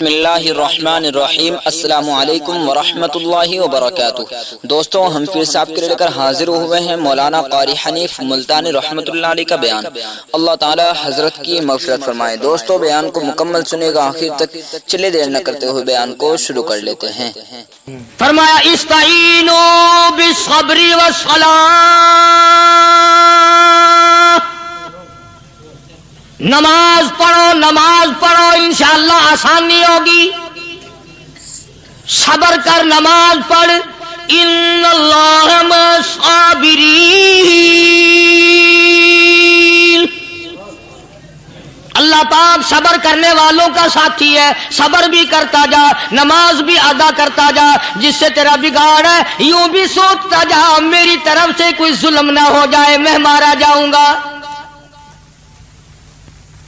بسم اللہ الرحمن الرحیم۔ السلام علیکم ورحمۃ اللہ وبرکاتہ۔ دوستوں، ہم پھر سے آپ کے لے کر حاضر ہوئے ہیں مولانا قاری حنیف ملتانی رحمۃ اللہ علیہ کا بیان۔ اللہ تعالی حضرت کی مغفرت فرمائے۔ دوستوں، بیان کو مکمل سنے گا آخر تک، چلے دیر نہ کرتے ہوئے بیان کو شروع کر لیتے ہیں۔ فرمایا استعینوا بالصبر والصلاۃ، نماز پڑھو انشاءاللہ آسانی ہوگی۔ صبر کر، نماز پڑھ۔ ان اللہ مع الصابرین، اللہ پاک صبر کرنے والوں کا ساتھی ہے۔ صبر بھی کرتا جا، نماز بھی ادا کرتا جا۔ جس سے تیرا بگاڑ ہے یوں بھی سوچتا جا میری طرف سے کوئی ظلم نہ ہو جائے، میں مارا جاؤں گا۔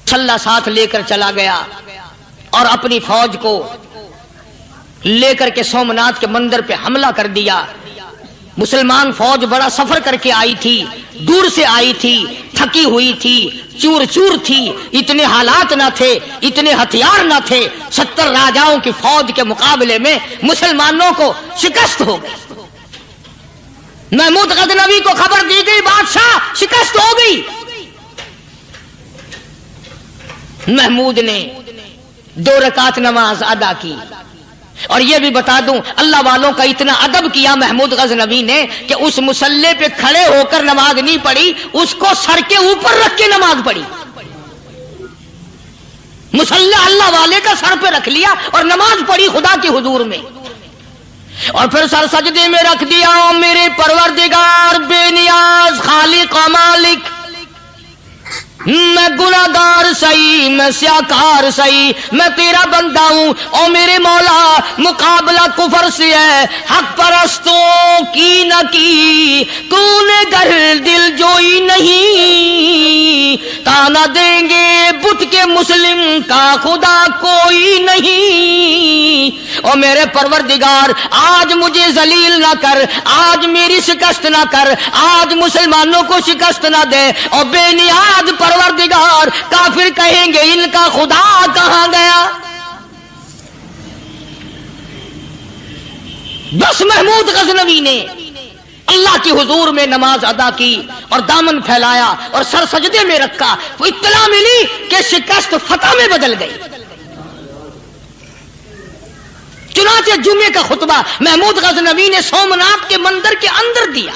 چھلا ساتھ لے کر چلا گیا اور اپنی فوج کو لے کر کے سومناتھ کے مندر پہ حملہ کر دیا۔ مسلمان فوج بڑا سفر کر کے آئی تھی، دور سے آئی تھی، تھکی ہوئی تھی، چور چور تھی، اتنے حالات نہ تھے، اتنے ہتھیار نہ تھے۔ 70 راجاؤں کی فوج کے مقابلے میں مسلمانوں کو شکست ہو گئی۔ محمود غزنوی کو خبر دی گئی بادشاہ شکست ہو گئی۔ محمود نے 2 رکعت نماز ادا کی۔ اور یہ بھی بتا دوں، اللہ والوں کا اتنا ادب کیا محمود غزنوی نے کہ اس مصلی پہ کھڑے ہو کر نماز نہیں پڑھی، اس کو سر کے اوپر رکھ کے نماز پڑھی۔ مصلی اللہ والے کا سر پہ رکھ لیا اور نماز پڑھی خدا کے حضور میں، اور پھر سر سجدے میں رکھ دیا۔ میرے پروردگار بے نیاز خالق و مالک، میں گناہگار سہی، میں سیاکار سہی، میں تیرا بندہ ہوں۔ او میرے مولا، مقابلہ کفر سے ہے، حق پرستوں کی نہ کی کون گر دل جوئی نہیں، تانا دیں گے بت کے مسلم کا خدا کوئی نہیں۔ او میرے پروردگار، آج مجھے ذلیل نہ کر، آج میری شکست نہ کر، آج مسلمانوں کو شکست نہ دے۔ اور بے نیاز پروردگار، کافر کہیں گے ان کا خدا کہاں گیا؟ بس محمود غزنوی نے اللہ کے حضور میں نماز ادا کی اور دامن پھیلایا اور سر سجدے میں رکھا، تو اطلاع ملی کہ شکست فتح میں بدل گئی۔ چنانچہ جمعے کا خطبہ محمود غزنوی نے سومناتھ کے مندر کے اندر دیا۔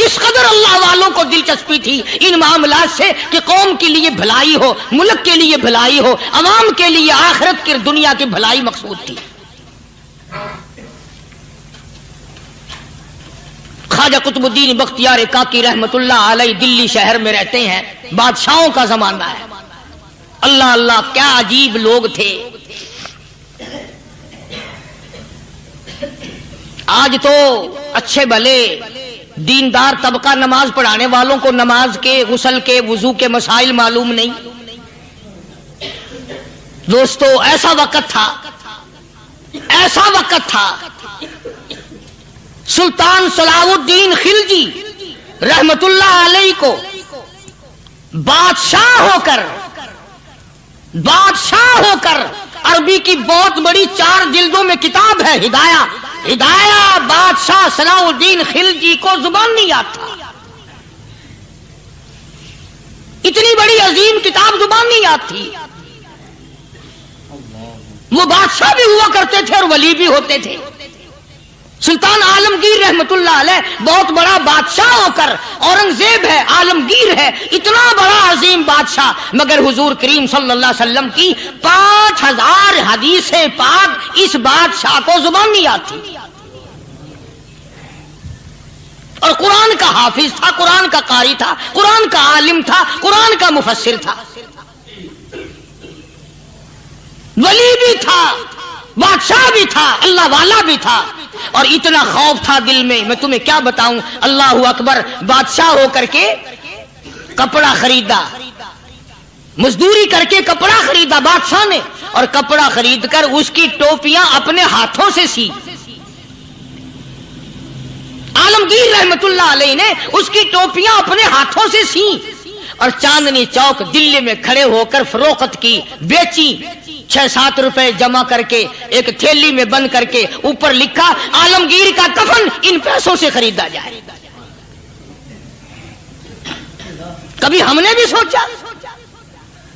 اس قدر اللہ والوں کو دلچسپی تھی ان معاملات سے کہ قوم کے لیے بھلائی ہو، ملک کے لیے بھلائی ہو، عوام کے لیے آخرت کی دنیا کی بھلائی مقصود تھی۔ خواجہ قطب الدین بختیار کاکی رحمت اللہ علیہ دلی شہر میں رہتے ہیں، بادشاہوں کا زمانہ ہے۔ اللہ اللہ، کیا عجیب لوگ تھے۔ آج تو اچھے بھلے دیندار طبقہ نماز پڑھانے والوں کو نماز کے، غسل کے، وضو کے مسائل معلوم نہیں۔ دوستو، ایسا وقت تھا سلطان صلاح الدین خلجی رحمت اللہ علیہ کو بادشاہ ہو کر عربی کی بہت بڑی 4 جلدوں میں کتاب ہے ہدایہ، بادشاہ صلاح الدین خلجی کو زبان نہیں آتا، اتنی بڑی عظیم کتاب زبان نہیں آتی۔ وہ بادشاہ بھی ہوا کرتے تھے اور ولی بھی ہوتے تھے۔ سلطان عالمگیر رحمت اللہ علیہ بہت بڑا بادشاہ ہو کر، اورنگزیب ہے، عالمگیر ہے، اتنا بڑا عظیم بادشاہ، مگر حضور کریم صلی اللہ علیہ وسلم کی 5000 حدیث پاک اس بادشاہ کو زبان نہیں آتی۔ اور قرآن کا حافظ تھا، قرآن کا قاری تھا، قرآن کا عالم تھا، قرآن کا مفسر تھا، ولی بھی تھا، بادشاہ بھی تھا، اللہ والا بھی تھا، اور اتنا خوف تھا دل میں تمہیں کیا بتاؤں۔ اللہ اکبر، بادشاہ ہو کر کے کپڑا خریدا، مزدوری کر کے کپڑا خریدا بادشاہ نے، اور کپڑا خرید کر اس کی ٹوپیاں اپنے ہاتھوں سے سی۔ عالمگیر رحمت اللہ علیہ نے اس کی ٹوپیاں اپنے ہاتھوں سے سی، اور چاندنی چوک دلی میں کھڑے ہو کر فروخت کی، بیچی، 6-7 روپے جمع کر کے ایک تھیلی میں بند کر کے اوپر لکھا عالمگیر کا کفن ان پیسوں سے خریدا جائے۔ کبھی ہم نے بھی سوچا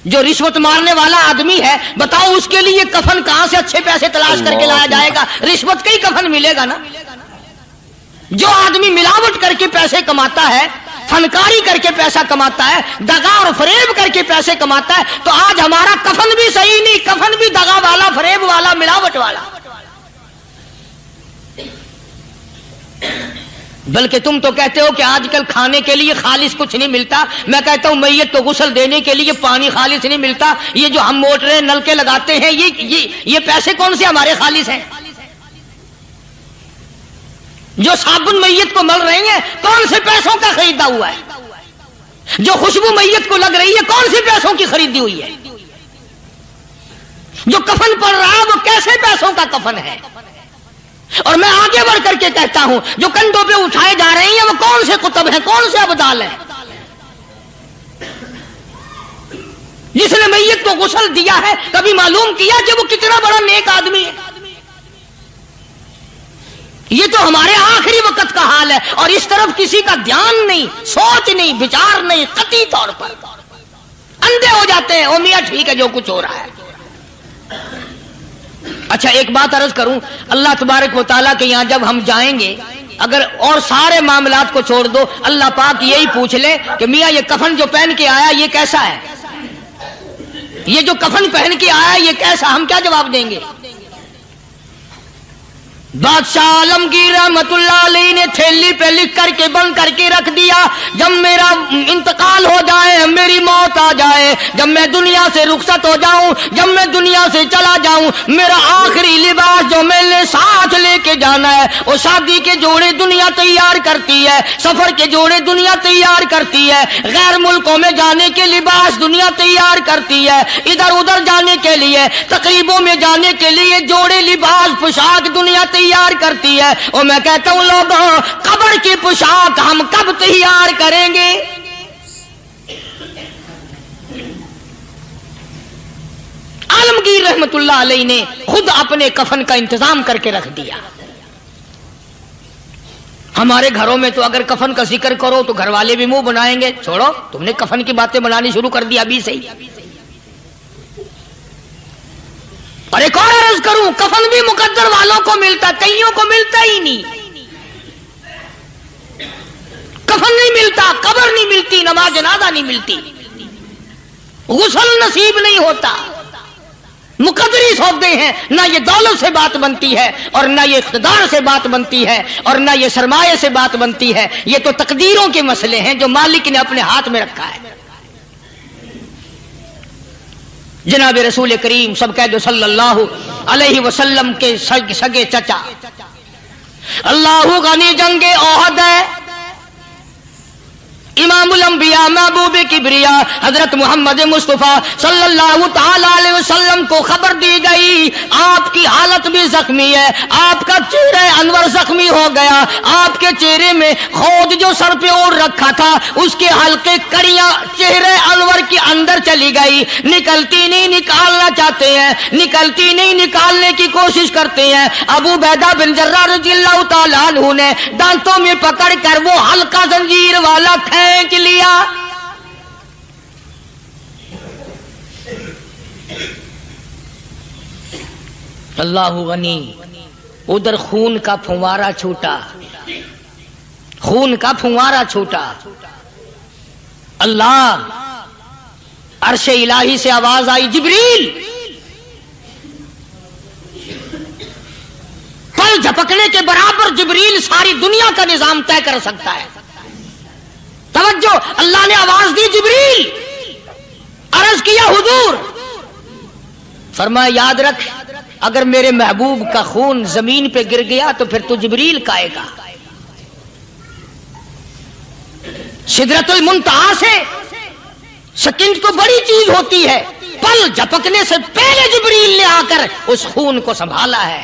جو رشوت مارنے والا آدمی ہے، بتاؤ اس کے لیے کفن کہاں سے اچھے پیسے تلاش کر کے لایا جائے گا؟ رشوت کا ہی کفن ملے گا نا۔ جو آدمی ملاوٹ کر کے پیسے کماتا ہے، فنکاری کر کے پیسہ کماتا ہے، دغا اور فریب کر کے پیسے کماتا ہے، تو آج ہمارا کفن بھی صحیح نہیں، کفن بھی دغا والا، فریب والا، ملاوٹ والا۔ بلکہ تم تو کہتے ہو کہ آج کل کھانے کے لیے خالص کچھ نہیں ملتا، میں کہتا ہوں میت کو غسل دینے کے لیے پانی خالص نہیں ملتا۔ یہ جو ہم موٹریں نل کے لگاتے ہیں، یہ پیسے کون سے ہمارے خالص ہیں؟ جو صابن میت کو مل رہی ہیں کون سے پیسوں کا خریدا ہوا ہے؟ جو خوشبو میت کو لگ رہی ہے کون سے پیسوں کی خریدی ہوئی ہے؟ جو کفن پڑ رہا ہے وہ کیسے پیسوں کا کفن ہے؟ اور میں آگے بڑھ کر کے کہتا ہوں جو کندھوں پہ اٹھائے جا رہے ہیں وہ کون سے کتب ہیں، کون سے ابدال ہیں؟ جس نے میت کو غسل دیا ہے کبھی معلوم کیا کہ وہ کتنا بڑا نیک آدمی ہے؟ یہ تو ہمارے آخری وقت کا حال ہے، اور اس طرف کسی کا دھیان نہیں، سوچ نہیں، بچار نہیں، قطعی طور پر اندھے ہو جاتے ہیں۔ او میاں ٹھیک ہے جو کچھ ہو رہا ہے۔ اچھا ایک بات عرض کروں، اللہ تبارک و تعالیٰ کے یہاں جب ہم جائیں گے، اگر اور سارے معاملات کو چھوڑ دو، اللہ پاک یہی پوچھ لے کہ میاں یہ کفن جو پہن کے آیا یہ کیسا ہے؟ یہ جو کفن پہن کے آیا یہ کیسا؟ ہم کیا جواب دیں گے؟ بادشاہ عالمگیر رحمت اللہ علیہ نے تھیلی پہ لکھ کر کے بند کر کے رکھ دیا، جب میرا انتقال ہو جائے، میری موت آ جائے، جب میں دنیا سے رخصت ہو جاؤں، جب میں دنیا سے چلا جاؤں، میرا آخری لباس جو میں نے ساتھ لے کے جانا ہے، وہ شادی کے جوڑے دنیا تیار کرتی ہے، سفر کے جوڑے دنیا تیار کرتی ہے، غیر ملکوں میں جانے کے لباس دنیا تیار کرتی ہے، ادھر ادھر جانے کے لیے، تقریبوں میں جانے کے لیے جوڑے لباس پوشاک دنیا تیار کرتی ہے۔ اور میں کہتا ہوں لوگوں، قبر کی پوشاک ہم کب تیار کریں گے؟ عالمگیر رحمت اللہ علیہ نے خود اپنے کفن کا انتظام کر کے رکھ دیا۔ ہمارے گھروں میں تو اگر کفن کا ذکر کرو تو گھر والے بھی منہ بنائیں گے، چھوڑو تم نے کفن کی باتیں بنانی شروع کر دی ابھی سے ہی۔ اور ایک اور عرض کروں، کفن بھی مقدر والوں کو ملتا، کئیوں کو ملتا ہی نہیں۔ کفن نہیں ملتا، قبر نہیں ملتی، نماز جنازہ نہیں ملتی، غسل نصیب نہیں ہوتا۔ مقدری سوچتے ہیں، نہ یہ دولت سے بات بنتی ہے، اور نہ یہ اقتدار سے بات بنتی ہے، اور نہ یہ سرمایہ سے بات بنتی ہے، یہ تو تقدیروں کے مسئلے ہیں جو مالک نے اپنے ہاتھ میں رکھا ہے۔ جناب رسول کریم سب کہہ دو صلی اللہ علیہ وسلم کے سگے چچا، اللہ غنی جنگ احد ہے، امام الانبیاء محبوب کبریا حضرت محمد مصطفیٰ صلی اللہ تعالی علیہ وسلم کو خبر دی گئی آپ کی حالت بھی زخمی ہے، آپ کا چہرہ انور زخمی ہو گیا، آپ کے چہرے میں خود جو سر پہ اوڑھ رکھا تھا اس کے حلقے کڑیاں چہرے انور کے اندر چلی گئی، نکلتی نہیں، نکالنا چاہتے ہیں، نکلتی نہیں، نکالنے کی کوشش کرتے ہیں۔ ابو عبیدہ بن جراح رضی اللہ تعالیٰ عنہ نے دانتوں میں پکڑ کر وہ حلقہ زنجیر والا کھینچ لیا۔ اللہ غنی، ادھر خون کا پھوارا چھوٹا، خون کا پھوارا چھوٹا۔ اللہ، عرش الہی سے آواز آئی، جبریل، پل جھپکنے کے برابر جبریل ساری دنیا کا نظام طے کر سکتا ہے۔ توجہ، اللہ نے آواز دی، جبریل، عرض کیا حضور، فرمایا یاد رکھ اگر میرے محبوب کا خون زمین پہ گر گیا تو پھر تو جبریل کا آئے گا۔ سدرۃ المنتہا سے سیکنڈ تو بڑی چیز ہوتی ہے، پل جھپکنے سے پہلے جبریل نے آ کر اس خون کو سنبھالا ہے۔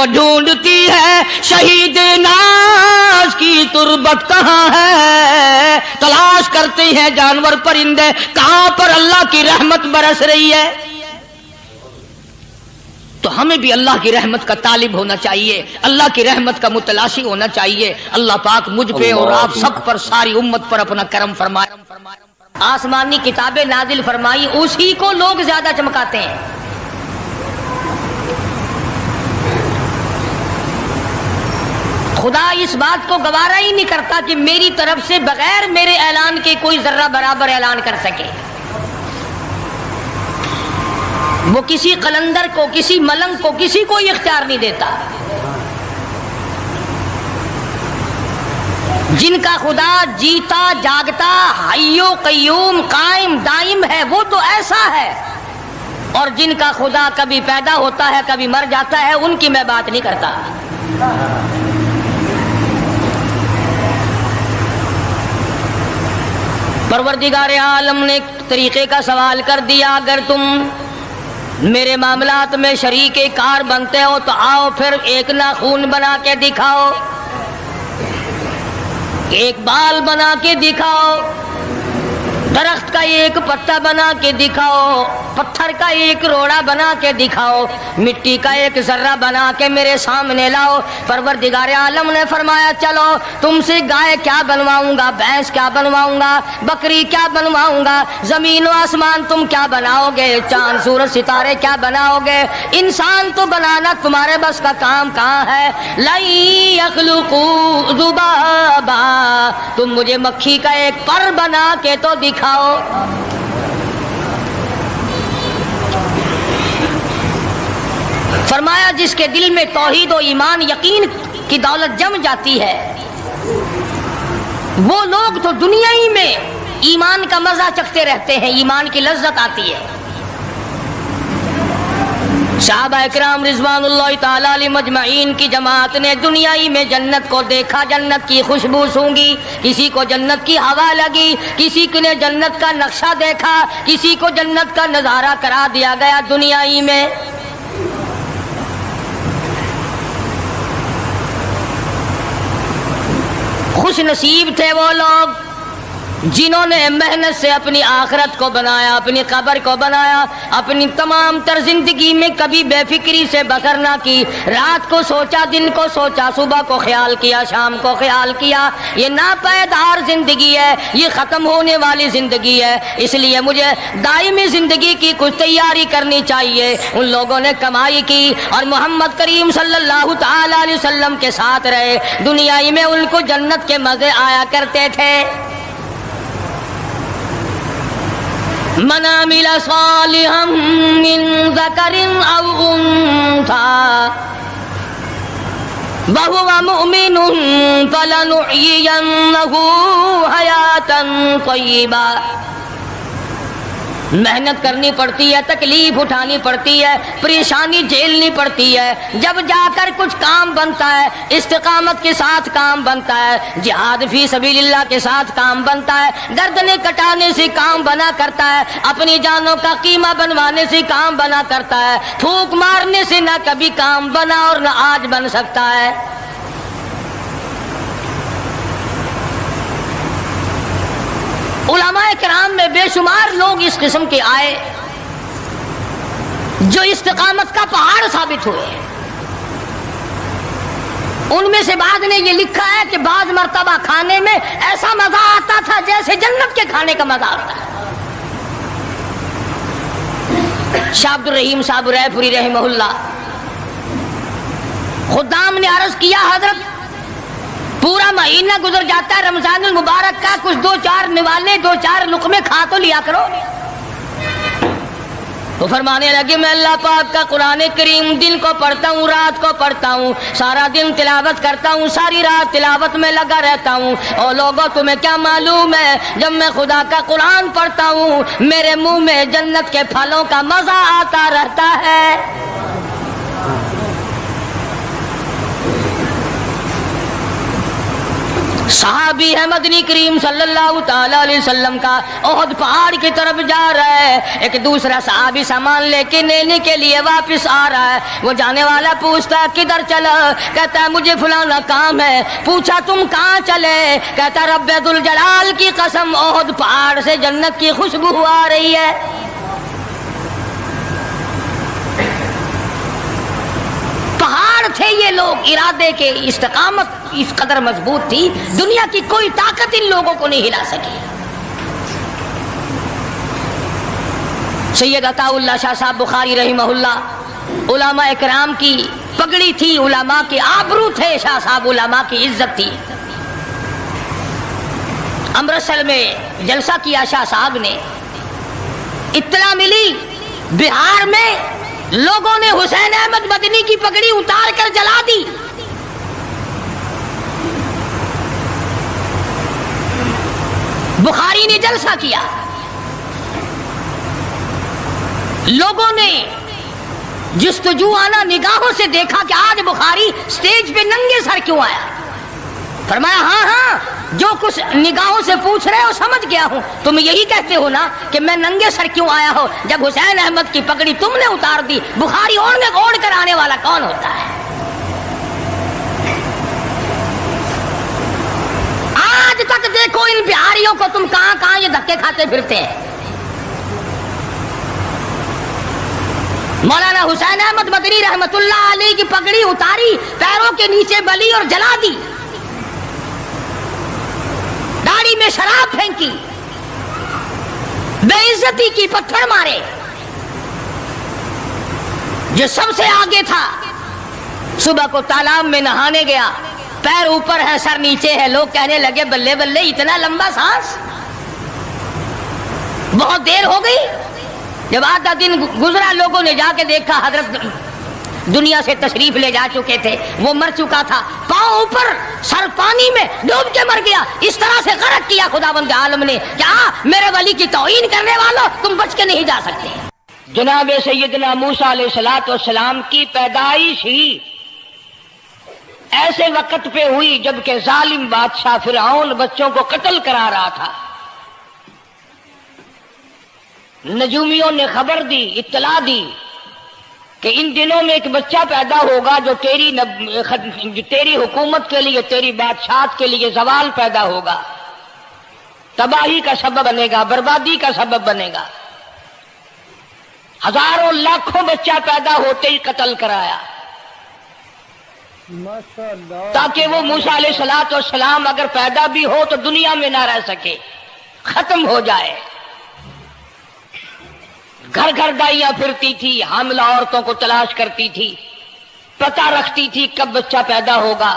اور ڈھونڈتی ہے شہید ناز کی تربت کہاں ہے، تلاش کرتے ہیں جانور پرندے کہاں پر اللہ کی رحمت برس رہی ہے۔ تو ہمیں بھی اللہ کی رحمت کا طالب ہونا چاہیے، اللہ کی رحمت کا متلاشی ہونا چاہیے۔ اللہ پاک مجھ پہ اور آپ سب پر، ساری امت پر اپنا کرم فرمائے۔ آسمانی کتابیں نازل فرمائی، اسی کو لوگ زیادہ چمکاتے ہیں۔ خدا اس بات کو گوارا ہی نہیں کرتا کہ میری طرف سے بغیر میرے اعلان کے کوئی ذرہ برابر اعلان کر سکے۔ وہ کسی قلندر کو، کسی ملنگ کو، کسی کو اختیار نہیں دیتا۔ جن کا خدا جیتا جاگتا حی و قیوم قائم دائم ہے وہ تو ایسا ہے، اور جن کا خدا کبھی پیدا ہوتا ہے کبھی مر جاتا ہے ان کی میں بات نہیں کرتا۔ پروردگار عالم نے طریقے کا سوال کر دیا، اگر تم میرے معاملات میں شریک کار بنتے ہو تو آؤ پھر ایک ناخون بنا کے دکھاؤ، ایک بال بنا کے دکھاؤ، درخت کا ایک پتا بنا کے دکھاؤ، پتھر کا ایک روڑا بنا کے دکھاؤ، مٹی کا ایک ذرہ بنا کے میرے سامنے لاؤ۔ پروردگار عالم نے فرمایا چلو تم سے گائے کیا بنواؤں گا، بھینس کیا بنواؤں گا، بکری کیا بنواؤں گا، زمین و آسمان تم کیا بناؤ گے، چاند سورج ستارے کیا بناؤ گے، انسان تو بنانا تمہارے بس کا کام کہاں ہے۔ لَن يَخْلُقُوا ذُبَابًا، تم مجھے مکھی کا ایک پر بنا کے تو دکھاؤ۔ فرمایا جس کے دل میں توحید و ایمان یقین کی دولت جم جاتی ہے وہ لوگ تو دنیا ہی میں ایمان کا مزہ چکھتے رہتے ہیں، ایمان کی لذت آتی ہے۔ صحابہ اکرام رضوان اللہ تعالی علیہم مجمعین کی جماعت نے دنیا ہی میں جنت کو دیکھا، جنت کی خوشبو سونگھی، کسی کو جنت کی ہوا لگی، کسی نے جنت کا نقشہ دیکھا، کسی کو جنت کا نظارہ کرا دیا گیا دنیا ہی میں۔ خوش نصیب تھے وہ لوگ جنہوں نے محنت سے اپنی آخرت کو بنایا، اپنی قبر کو بنایا، اپنی تمام تر زندگی میں کبھی بے فکری سے بسر نہ کی، رات کو سوچا، دن کو سوچا، صبح کو خیال کیا، شام کو خیال کیا۔ یہ ناپائیدار زندگی ہے، یہ ختم ہونے والی زندگی ہے، اس لیے مجھے دائمی زندگی کی کچھ تیاری کرنی چاہیے۔ ان لوگوں نے کمائی کی اور محمد کریم صلی اللہ تعالی علیہ وسلم کے ساتھ رہے، دنیا ہی میں ان کو جنت کے مزے آیا کرتے تھے۔ من عمل صالحا من ذکر او انثى وهو مؤمن فلنحيينه حیاتا طیبا۔ محنت کرنی پڑتی ہے، تکلیف اٹھانی پڑتی ہے، پریشانی جھیلنی پڑتی ہے، جب جا کر کچھ کام بنتا ہے، استقامت کے ساتھ کام بنتا ہے، جہاد فی سبیل اللہ کے ساتھ کام بنتا ہے، گردنیں کٹانے سے کام بنا کرتا ہے، اپنی جانوں کا قیمہ بنوانے سے کام بنا کرتا ہے، پھونک مارنے سے نہ کبھی کام بنا اور نہ آج بن سکتا ہے۔ علماء کرام میں بے شمار لوگ اس قسم کے آئے جو استقامت کا پہاڑ ثابت ہوئے۔ ان میں سے بعض نے یہ لکھا ہے کہ بعض مرتبہ کھانے میں ایسا مزہ آتا تھا جیسے جنت کے کھانے کا مزہ آتا ہے۔ شاہ عبد الرحیم صاحب رائے پوری رحمہ اللہ، خدام نے عرض کیا حضرت پورا مہینہ گزر جاتا ہے رمضان المبارک کا، کچھ دو چار نوالے، دو چار لقمے کھا تو لیا کرو۔ تو فرمانے لگے میں اللہ پاک کا قرآن کریم دن کو پڑھتا ہوں، رات کو پڑھتا ہوں، سارا دن تلاوت کرتا ہوں، ساری رات تلاوت میں لگا رہتا ہوں، اور لوگوں تمہیں کیا معلوم ہے جب میں خدا کا قرآن پڑھتا ہوں میرے منہ میں جنت کے پھلوں کا مزہ آتا رہتا ہے۔ صحابی ہے مدنی کریم صلی اللہ تعالی علیہ وسلم کا، احد پہاڑ کی طرف جا رہا ہے، ایک دوسرا صحابی سامان لے کے لینے کے لیے واپس آ رہا ہے، وہ جانے والا پوچھتا کدھر چلا؟ کہتا ہے مجھے فلانا کام ہے۔ پوچھا تم کہاں چلے؟ کہتا رب ذوالجلال کی قسم احد پہاڑ سے جنت کی خوشبو آ رہی ہے۔ پہاڑ تھے یہ لوگ، ارادے کے استقامت اس قدر مضبوط تھی، دنیا کی کوئی طاقت ان لوگوں کو نہیں ہلا سکی۔ سید عطا اللہ شاہ صاحب بخاری رحمہ اللہ، علماء اکرام کی پگڑی تھی، علماء کے آبرو تھے شاہ صاحب، علماء کی عزت تھی۔ امرتسر میں جلسہ کیا شاہ صاحب نے، اطلاع ملی بہار میں لوگوں نے حسین احمد مدنی کی پگڑی اتار کر جلا دی۔ بخاری نے جلسہ کیا، لوگوں نے جستجو آنا نگاہوں سے دیکھا کہ آج بخاری سٹیج پہ ننگے سر کیوں آیا؟ فرمایا ہاں ہاں جو کچھ نگاہوں سے پوچھ رہے ہو سمجھ گیا ہوں، تم یہی کہتے ہو نا کہ میں ننگے سر کیوں آیا ہو؟ جب حسین احمد کی پگڑی تم نے اتار دی، بخاری اوڑھ کر آنے والا کون ہوتا ہے؟ آج تک دیکھو ان بہاریوں کو تم کہاں کہاں یہ دھکے کھاتے پھرتے ہیں۔ مولانا حسین احمد مدنی رحمت اللہ علیہ کی پگڑی اتاری، پیروں کے نیچے بلی اور جلا دی، داڑھی میں شراب پھینکی، بے عزتی کی، پتھر مارے۔ جو سب سے آگے تھا صبح کو تالاب میں نہانے گیا، پیر اوپر ہے سر نیچے ہے، لوگ کہنے لگے بلے بلے اتنا لمبا سانس، بہت دیر ہو گئی۔ جب آدھا دن گزرا، لوگوں نے جا کے دیکھا حضرت دنیا سے تشریف لے جا چکے تھے، وہ مر چکا تھا، پاؤں اوپر سر پانی میں ڈوب کے مر گیا۔ اس طرح سے غرق کیا خداوند عالم نے، کیا میرے ولی کی توہین کرنے والوں تم بچ کے نہیں جا سکتے۔ جناب سیدنا موسیٰ علیہ السلام کی پیدائش ہی ایسے وقت پہ ہوئی جبکہ ظالم بادشاہ فرعون بچوں کو قتل کرا رہا تھا۔ نجومیوں نے خبر دی، اطلاع دی کہ ان دنوں میں ایک بچہ پیدا ہوگا جو تیری حکومت کے لیے، تیری بادشاہت کے لیے زوال پیدا ہوگا، تباہی کا سبب بنے گا، بربادی کا سبب بنے گا۔ ہزاروں لاکھوں بچہ پیدا ہوتے ہی قتل کرایا تاکہ وہ موسیٰ علیہ السلام اگر پیدا بھی ہو تو دنیا میں نہ رہ سکے، ختم ہو جائے۔ گھر گھر دائیاں پھرتی تھی، حاملہ عورتوں کو تلاش کرتی تھی، پتہ رکھتی تھی کب بچہ پیدا ہوگا۔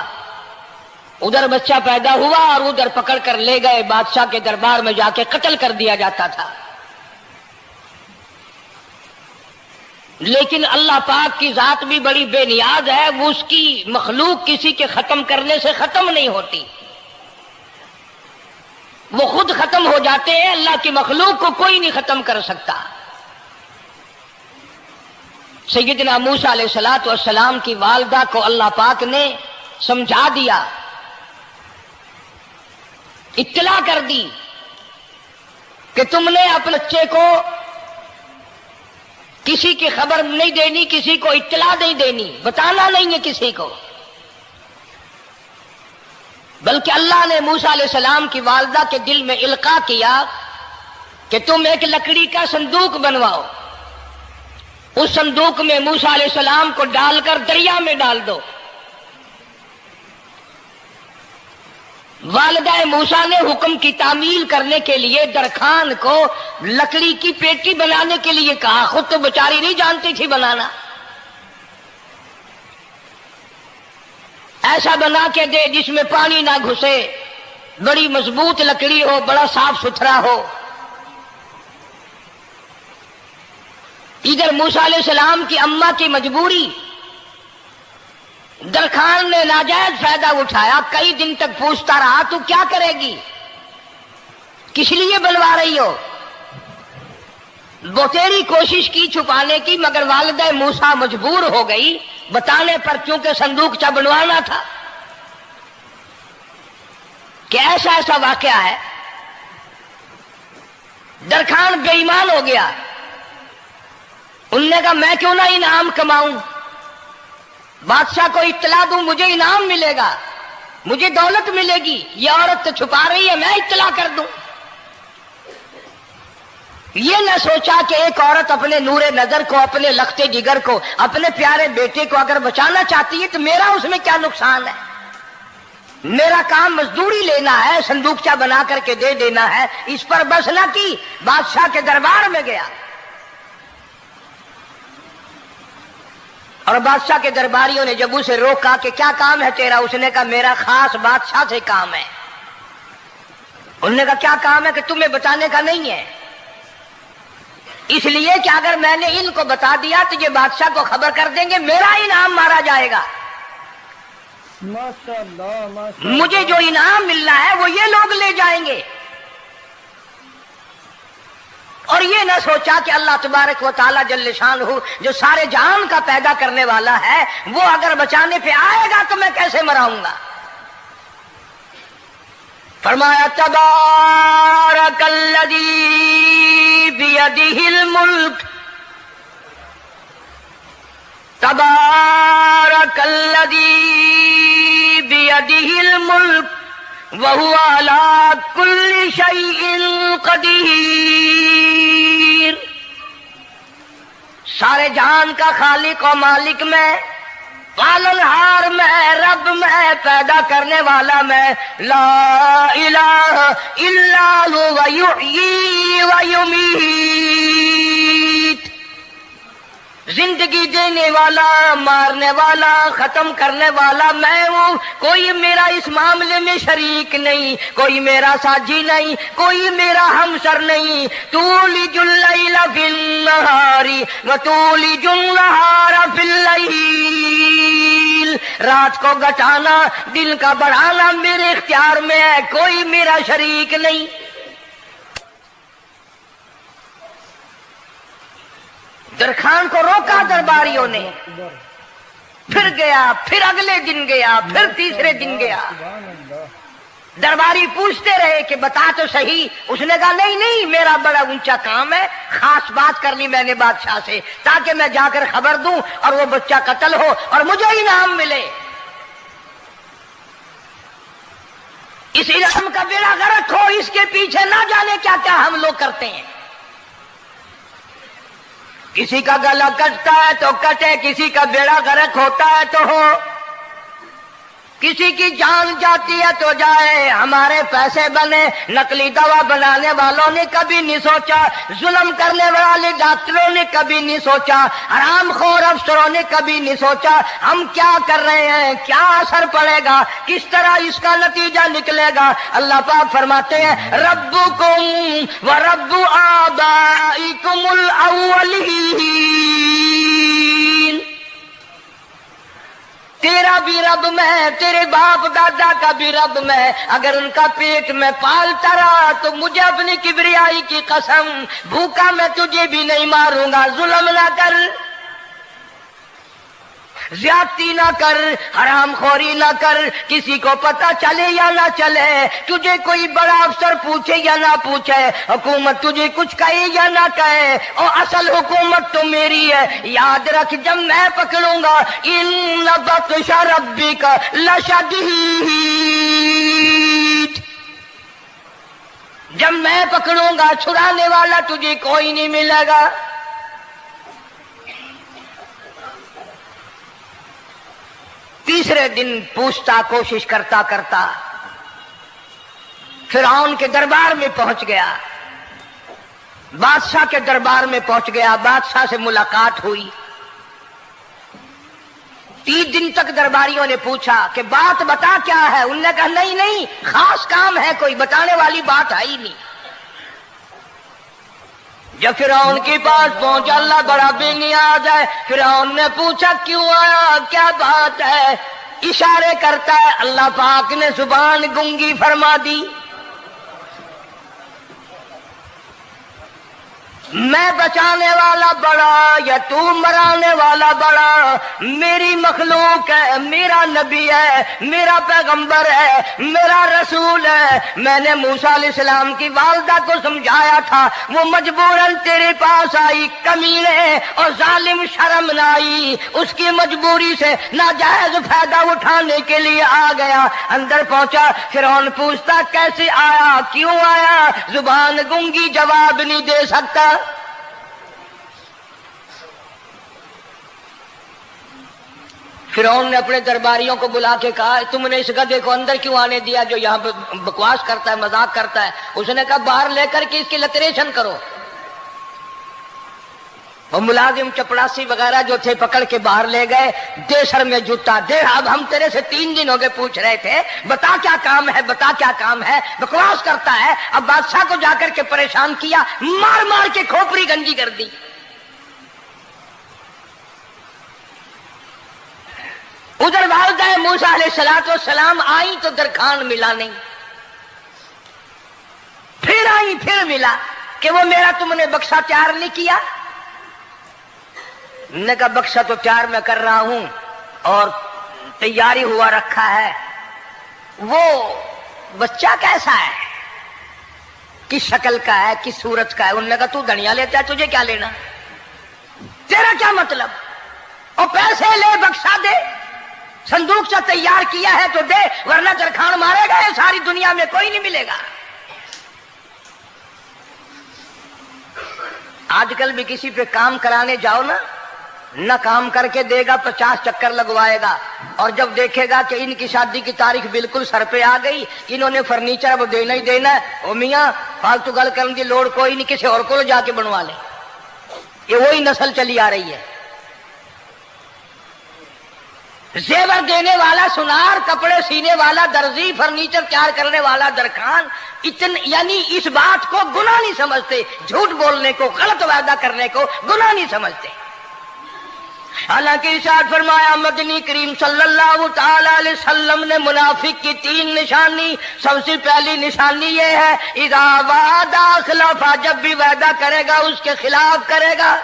ادھر بچہ پیدا ہوا اور ادھر پکڑ کر لے گئے، بادشاہ کے دربار میں جا کے قتل کر دیا جاتا تھا۔ لیکن اللہ پاک کی ذات بھی بڑی بے نیاز ہے، وہ اس کی مخلوق کسی کے ختم کرنے سے ختم نہیں ہوتی، وہ خود ختم ہو جاتے ہیں۔ اللہ کی مخلوق کو کوئی نہیں ختم کر سکتا۔ سیدنا موسیٰ علیہ السلام کی والدہ کو اللہ پاک نے سمجھا دیا، اطلاع کر دی کہ تم نے اپنے بچے کو کسی کی خبر نہیں دینی، کسی کو اطلاع نہیں دینی، بتانا نہیں ہے کسی کو، بلکہ اللہ نے موسیٰ علیہ السلام کی والدہ کے دل میں القاء کیا کہ تم ایک لکڑی کا صندوق بنواؤ، اس صندوق میں موسیٰ علیہ السلام کو ڈال کر دریا میں ڈال دو۔ والدہ موسیٰ نے حکم کی تعمیل کرنے کے لیے درخان کو لکڑی کی پیٹی بنانے کے لیے کہا، خود تو بیچاری نہیں جانتی تھی بنانا۔ ایسا بنا کے دے جس میں پانی نہ گھسے، بڑی مضبوط لکڑی ہو، بڑا صاف ستھرا ہو۔ ادھر موسیٰ علیہ السلام کی اماں کی مجبوری، درخان نے ناجائز فائدہ اٹھایا، کئی دن تک پوچھتا رہا تو کیا کرے گی، کس لیے بلوا رہی ہو؟ بتیری کوشش کی چھپانے کی، مگر والدہ موسیٰ مجبور ہو گئی بتانے پر، کیونکہ صندوق چا بنوانا تھا۔ کہ ایسا ایسا واقعہ ہے، درخان بے ایمان ہو گیا. انہوں نے کہا میں کیوں نہ انعام کماؤں، بادشاہ کو اطلاع دوں، مجھے انعام ملے گا، مجھے دولت ملے گی. یہ عورت تو چھپا رہی ہے، میں اطلاع کر دوں. یہ نہ سوچا کہ ایک عورت اپنے نور نظر کو، اپنے لختے جگر کو، اپنے پیارے بیٹے کو اگر بچانا چاہتی ہے تو میرا اس میں کیا نقصان ہے. میرا کام مزدوری لینا ہے، صندوقچہ بنا کر کے دے دینا ہے. اس پر بس نہ کی، بادشاہ کے دربار میں گیا اور بادشاہ کے درباریوں نے جب اسے روکا کہ کیا کام ہے تیرا، اس نے کہا میرا خاص بادشاہ سے کام ہے. انہوں نے کہا کیا کام ہے؟ کہ تمہیں بتانے کا نہیں ہے، اس لیے کہ اگر میں نے ان کو بتا دیا تو یہ بادشاہ کو خبر کر دیں گے، میرا انعام مارا جائے گا. مجھے جو انعام ملنا ہے وہ یہ لوگ لے جائیں گے. اور یہ نہ سوچا کہ اللہ تبارک و تعالیٰ جل شانہ جو سارے جہان کا پیدا کرنے والا ہے، وہ اگر بچانے پہ آئے گا تو میں کیسے مراؤں گا. فرمایا تبارک الذی بیدہ الملک، تبارک الذی بیدہ الملک وَهُوَ عَلَىٰ كُلِّ شَيْءٍ قَدِيرٌ. سارے جہان کا خالق و مالک میں، پالنہار میں، رب میں، پیدا کرنے والا میں، لا الہ الا هو یحیی و یمیت. زندگی دینے والا، مارنے والا، ختم کرنے والا میں ہوں. کوئی میرا اس معاملے میں شریک نہیں، کوئی میرا ساجی نہیں، کوئی میرا ہمسر نہیں. تولج اللیل فی النہار وتولج النہار فی اللیل. رات کو گھٹانا، دن کا بڑھانا میرے اختیار میں ہے، کوئی میرا شریک نہیں. درخان کو روکا درباریوں نے، پھر گیا، پھر اگلے دن گیا، پھر تیسرے دن گیا. درباری پوچھتے رہے کہ بتا تو صحیح. اس نے کہا نہیں نہیں، میرا بڑا اونچا کام ہے، خاص بات کر لی میں نے بادشاہ سے تاکہ میں جا کر خبر دوں اور وہ بچہ قتل ہو اور مجھے انعام ملے. اس انعام کا بیڑا غرق ہو، اس کے پیچھے نہ جانے کیا کیا ہم لوگ کرتے ہیں. کسی کا گلا کٹتا ہے تو کٹے، کسی کا بیڑا غرق ہوتا ہے تو ہو، کسی کی جان جاتی ہے تو جائے، ہمارے پیسے بنے. نقلی دوا بنانے والوں نے کبھی نہیں سوچا، ظلم کرنے والے ڈاکٹروں نے کبھی نہیں سوچا، حرام خور افسروں نے کبھی نہیں سوچا ہم کیا کر رہے ہیں، کیا اثر پڑے گا، کس طرح اس کا نتیجہ نکلے گا. اللہ پاک فرماتے ہیں ربکم و رب آبائکم الاولین. تیرا بھی رب میں، تیرے باپ دادا کا بھی رب میں. اگر ان کا پیٹ میں پالتا رہا تو مجھے اپنی کبریائی کی قسم، بھوکا میں تجھے بھی نہیں ماروں گا. ظلم نہ کر، زیادتی نہ کر، حرام خوری نہ کر. کسی کو پتہ چلے یا نہ چلے، تجھے کوئی بڑا افسر پوچھے یا نہ پوچھے، حکومت تجھے کچھ کہے یا نہ کہے، اور اصل حکومت تو میری ہے. یاد رکھ جب میں پکڑوں گا، ان بطش ربک لشدید. جب میں پکڑوں گا چھڑانے والا تجھے کوئی نہیں ملے گا. تیسرے دن پوچھتا، کوشش کرتا کرتا فرعون کے دربار میں پہنچ گیا، بادشاہ کے دربار میں پہنچ گیا. بادشاہ سے ملاقات ہوئی. 3 دن تک درباریوں نے پوچھا کہ بات بتا کیا ہے. انہوں نے کہا نہیں نہیں، خاص کام ہے، کوئی بتانے والی بات ہے ہی نہیں. جب فرعون کے پاس پہنچا، اللہ بڑا بے نیاز ہے. فرعون نے پوچھا کیوں آیا، کیا بات ہے. اشارے کرتا ہے، اللہ پاک نے زبان گنگی فرما دی. میں بچانے والا بڑا یا تو مرانے والا بڑا؟ میری مخلوق ہے، میرا نبی ہے، میرا پیغمبر ہے، میرا رسول ہے۔ میں نے موسیٰ علیہ السلام کی والدہ کو سمجھایا تھا، وہ مجبوراً تیرے پاس آئی، کمینے اور ظالم شرم نہ آئی، اس کی مجبوری سے ناجائز فائدہ اٹھانے کے لیے آ گیا۔ اندر پہنچا، فرعون پوچھتا کیسے آیا، کیوں آیا؟ زبان گنگی جواب نہیں دے سکتا۔ فرعون نے اپنے درباریوں کو بلا کے کہا تم نے اس گدھے کو اندر کیوں آنے دیا جو یہاں پہ بکواس کرتا ہے، مذاق کرتا ہے؟ اس نے کہا باہر لے کر کے اس کی لتریشن کرو۔ وہ ملازم چپڑاسی وغیرہ جو تھے پکڑ کے باہر لے گئے، دے سر میں جوتا دے، اب ہم تیرے سے 3 دن ہو گئے پوچھ رہے تھے، بتا کیا کام ہے، بتا کیا کام ہے، بکواس کرتا ہے۔ اب بادشاہ کو جا کر کے پریشان کیا، مار مار کے کھوپڑی گنجی کر دی۔ ادھر والدہ موسیٰ علیہ السلام آئی تو درخان ملا نہیں، پھر آئی پھر ملا کہ وہ میرا تم نے بکسا تیار نہیں کیا۔ نے کہا بکسا تو تیار میں کر رہا ہوں اور تیاری ہوا رکھا ہے، وہ بچہ کیسا ہے، کس شکل کا ہے، کس صورت کا ہے؟ انہوں نے کہا تو دنیا لیتا ہے، تجھے کیا لینا، تیرا کیا مطلب، اور پیسے لے بکسا دے، صندوق سے تیار کیا ہے تو دے، ورنہ درخان مارے گا، یہ ساری دنیا میں کوئی نہیں ملے گا۔ آج کل بھی کسی پہ کام کرانے جاؤ نا، نہ کام کر کے دے گا 50 چکر لگوائے گا، اور جب دیکھے گا کہ ان کی شادی کی تاریخ بالکل سر پہ آ گئی، انہوں نے فرنیچر وہ دینا ہی دینا ہے، او میاں فالتو گل کرنے کی لوڑ کوئی نہیں، کسی اور کو جا کے بنوا لے۔ یہ وہی نسل چلی آ رہی ہے، زیور دینے والا سنار، کپڑے سینے والا درزی، فرنیچر تیار کرنے والا درخان، یعنی اس بات کو گناہ نہیں سمجھتے، جھوٹ بولنے کو، غلط وعدہ کرنے کو گناہ نہیں سمجھتے۔ حالانکہ ارشاد فرمایا مدنی کریم صلی اللہ تعالی علیہ وسلم نے منافق کی 3 نشانی، سب سے پہلی نشانی یہ ہے اذا وعد اخلف، جب بھی وعدہ کرے گا اس کے خلاف کرے گا،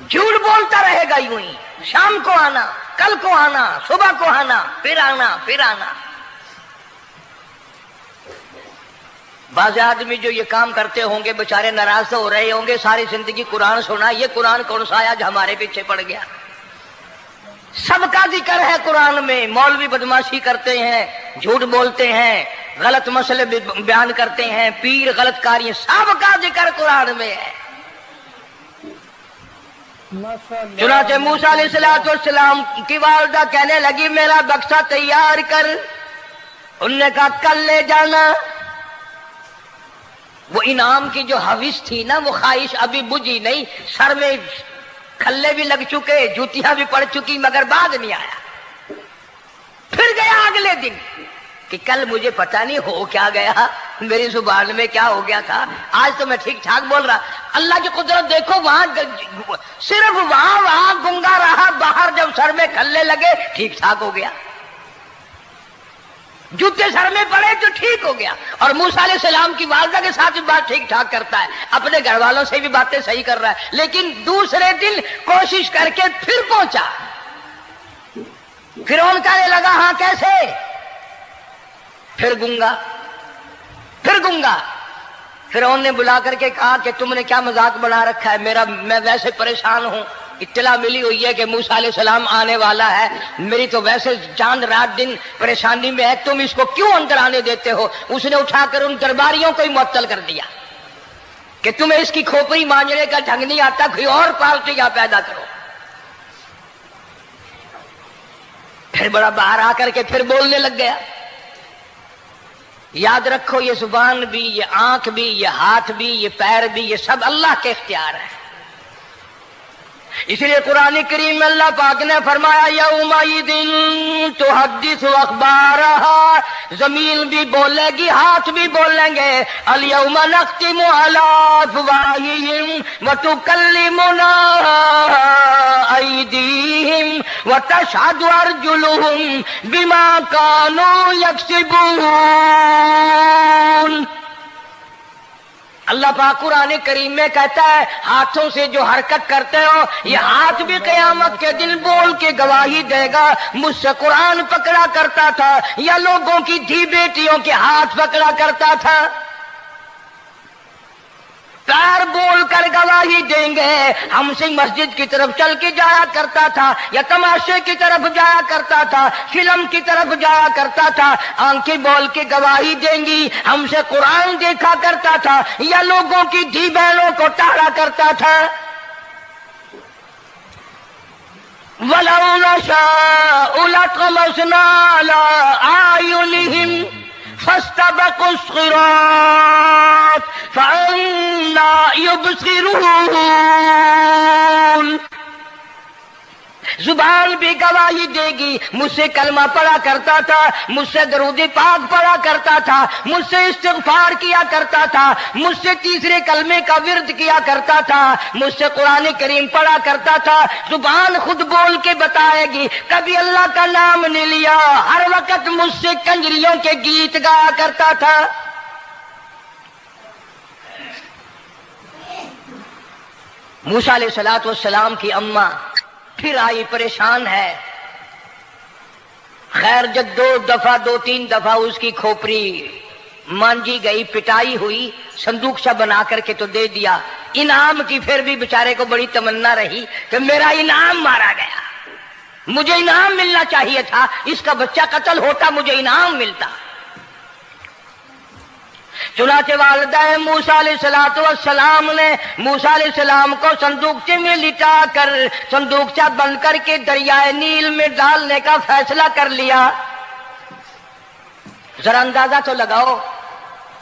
جھوٹ بولتا رہے گا، یوں ہی شام کو آنا، کل کو آنا، صبح کو آنا، پھر آنا پھر آنا۔ بعض آدمی جو یہ کام کرتے ہوں گے بےچارے ناراض ہو رہے ہوں گے، ساری زندگی قرآن سنا، یہ قرآن کون سا آیا جو ہمارے پیچھے پڑ گیا؟ سب کا ذکر ہے قرآن میں، مولوی بدماشی کرتے ہیں، جھوٹ بولتے ہیں، غلط مسئلے بیان کرتے ہیں، پیر غلط کاری، سب کا ذکر قرآن میں ہے۔ چنانچہ موسیٰ علیہ السلام کی والدہ کہنے لگی میرا بکسا تیار کر، انہوں نے کہا کل لے جانا۔ وہ انعام کی جو حوث تھی نا، وہ خواہش ابھی بجھی نہیں، سر میں کھلے بھی لگ چکے، جوتیاں بھی پڑ چکی، مگر بعد نہیں آیا۔ پھر گیا اگلے دن کہ کل مجھے پتہ نہیں ہو کیا گیا، میری زبان میں کیا ہو گیا تھا، آج تو میں ٹھیک ٹھاک بول رہا۔ اللہ کی قدرت دیکھو، وہاں صرف وہاں گنگا رہا، باہر جب سر میں کھلے لگے ٹھیک ٹھاک ہو گیا، جوتے سر میں پڑے تو ٹھیک ہو گیا۔ اور موسیٰ علیہ السلام کی والدہ کے ساتھ بھی بات ٹھیک ٹھاک کرتا ہے، اپنے گھر والوں سے بھی باتیں صحیح کر رہا ہے، لیکن دوسرے دن کوشش کر کے پھر پہنچا۔ فرعون کہنے لگا ہاں کیسے؟ پھر گنگا، پھر گنگا۔ فرعون نے بلا کر کے کہا کہ تم نے کیا مذاق بنا رکھا ہے، میں ویسے پریشان ہوں، اطلاع ملی ہوئی ہے کہ موسیٰ علیہ السلام آنے والا ہے، میری تو ویسے چاند رات دن پریشانی میں ہے، تم اس کو کیوں اندر آنے دیتے ہو؟ اس نے اٹھا کر ان درباریوں کو ہی معطل کر دیا کہ تمہیں اس کی کھوپڑی مانجنے کا ڈھنگ نہیں آتا، کوئی اور پارٹی یہاں پیدا کرو۔ پھر بڑا باہر آ کر کے پھر بولنے لگ گیا۔ یاد رکھو یہ زبان بھی، یہ آنکھ بھی، یہ ہاتھ بھی، یہ پیر بھی، یہ سب اللہ کے اختیار ہے۔ اس لیے قرآن کریم میں اللہ پاک نے فرمایا یومئذ تحدث اخبارہا، زمین بھی بولے گی، ہاتھ بھی بولیں گے، الیوم نختم علی افواہہم وتکلمنا ایدیہم وتشہد ارجلہم بما کانوا یکسبون۔ اللہ پاک قرآن کریم میں کہتا ہے ہاتھوں سے جو حرکت کرتے ہو یہ ہاتھ بھی قیامت کے دن بول کے گواہی دے گا مجھ سے قرآن پکڑا کرتا تھا یا لوگوں کی دھی بیٹیوں کے ہاتھ پکڑا کرتا تھا. پیر بول کر گواہی دیں گے ہم سے مسجد کی طرف چل کے جایا کرتا تھا یا تماشے کی طرف جایا کرتا تھا فلم کی طرف جایا کرتا تھا. آنکھیں بول کے گواہی دیں گی ہم سے قرآن دیکھا کرتا تھا یا لوگوں کی دھی بہنوں کو ٹالا کرتا تھا. وَلَوْ نَشَاءُ لَطَمَسْنَا عَلَىٰ أَعْيُنِهِمْ فاستبقوا الصراط فأنى يبصرون. زبان بھی گواہی دے گی مجھ سے کلمہ پڑھا کرتا تھا مجھ سے درود پاک پڑھا کرتا تھا مجھ سے استغفار کیا کرتا تھا مجھ سے تیسرے کلمے کا ورد کیا کرتا تھا مجھ سے قرآن کریم پڑھا کرتا تھا. زبان خود بول کے بتائے گی کبھی اللہ کا نام نہیں لیا ہر وقت مجھ سے کنجریوں کے گیت گایا کرتا تھا. موسیٰ علیہ السلام کی اماں پھر آئی پریشان ہے. خیر جب دو تین دفعہ اس کی کھوپڑی مانجی گئی پٹائی ہوئی صندوق سا بنا کر کے تو دے دیا. انعام کی پھر بھی بیچارے کو بڑی تمنا رہی کہ میرا انعام مارا گیا مجھے انعام ملنا چاہیے تھا اس کا بچہ قتل ہوتا مجھے انعام ملتا. چنانچہ والدہ موسیٰ علیہ السلام نے موسیٰ علیہ السلام کو صندوقچے میں لٹا کر صندوقچہ بند کر کے دریائے نیل میں ڈالنے کا فیصلہ کر لیا. ذرا اندازہ تو لگاؤ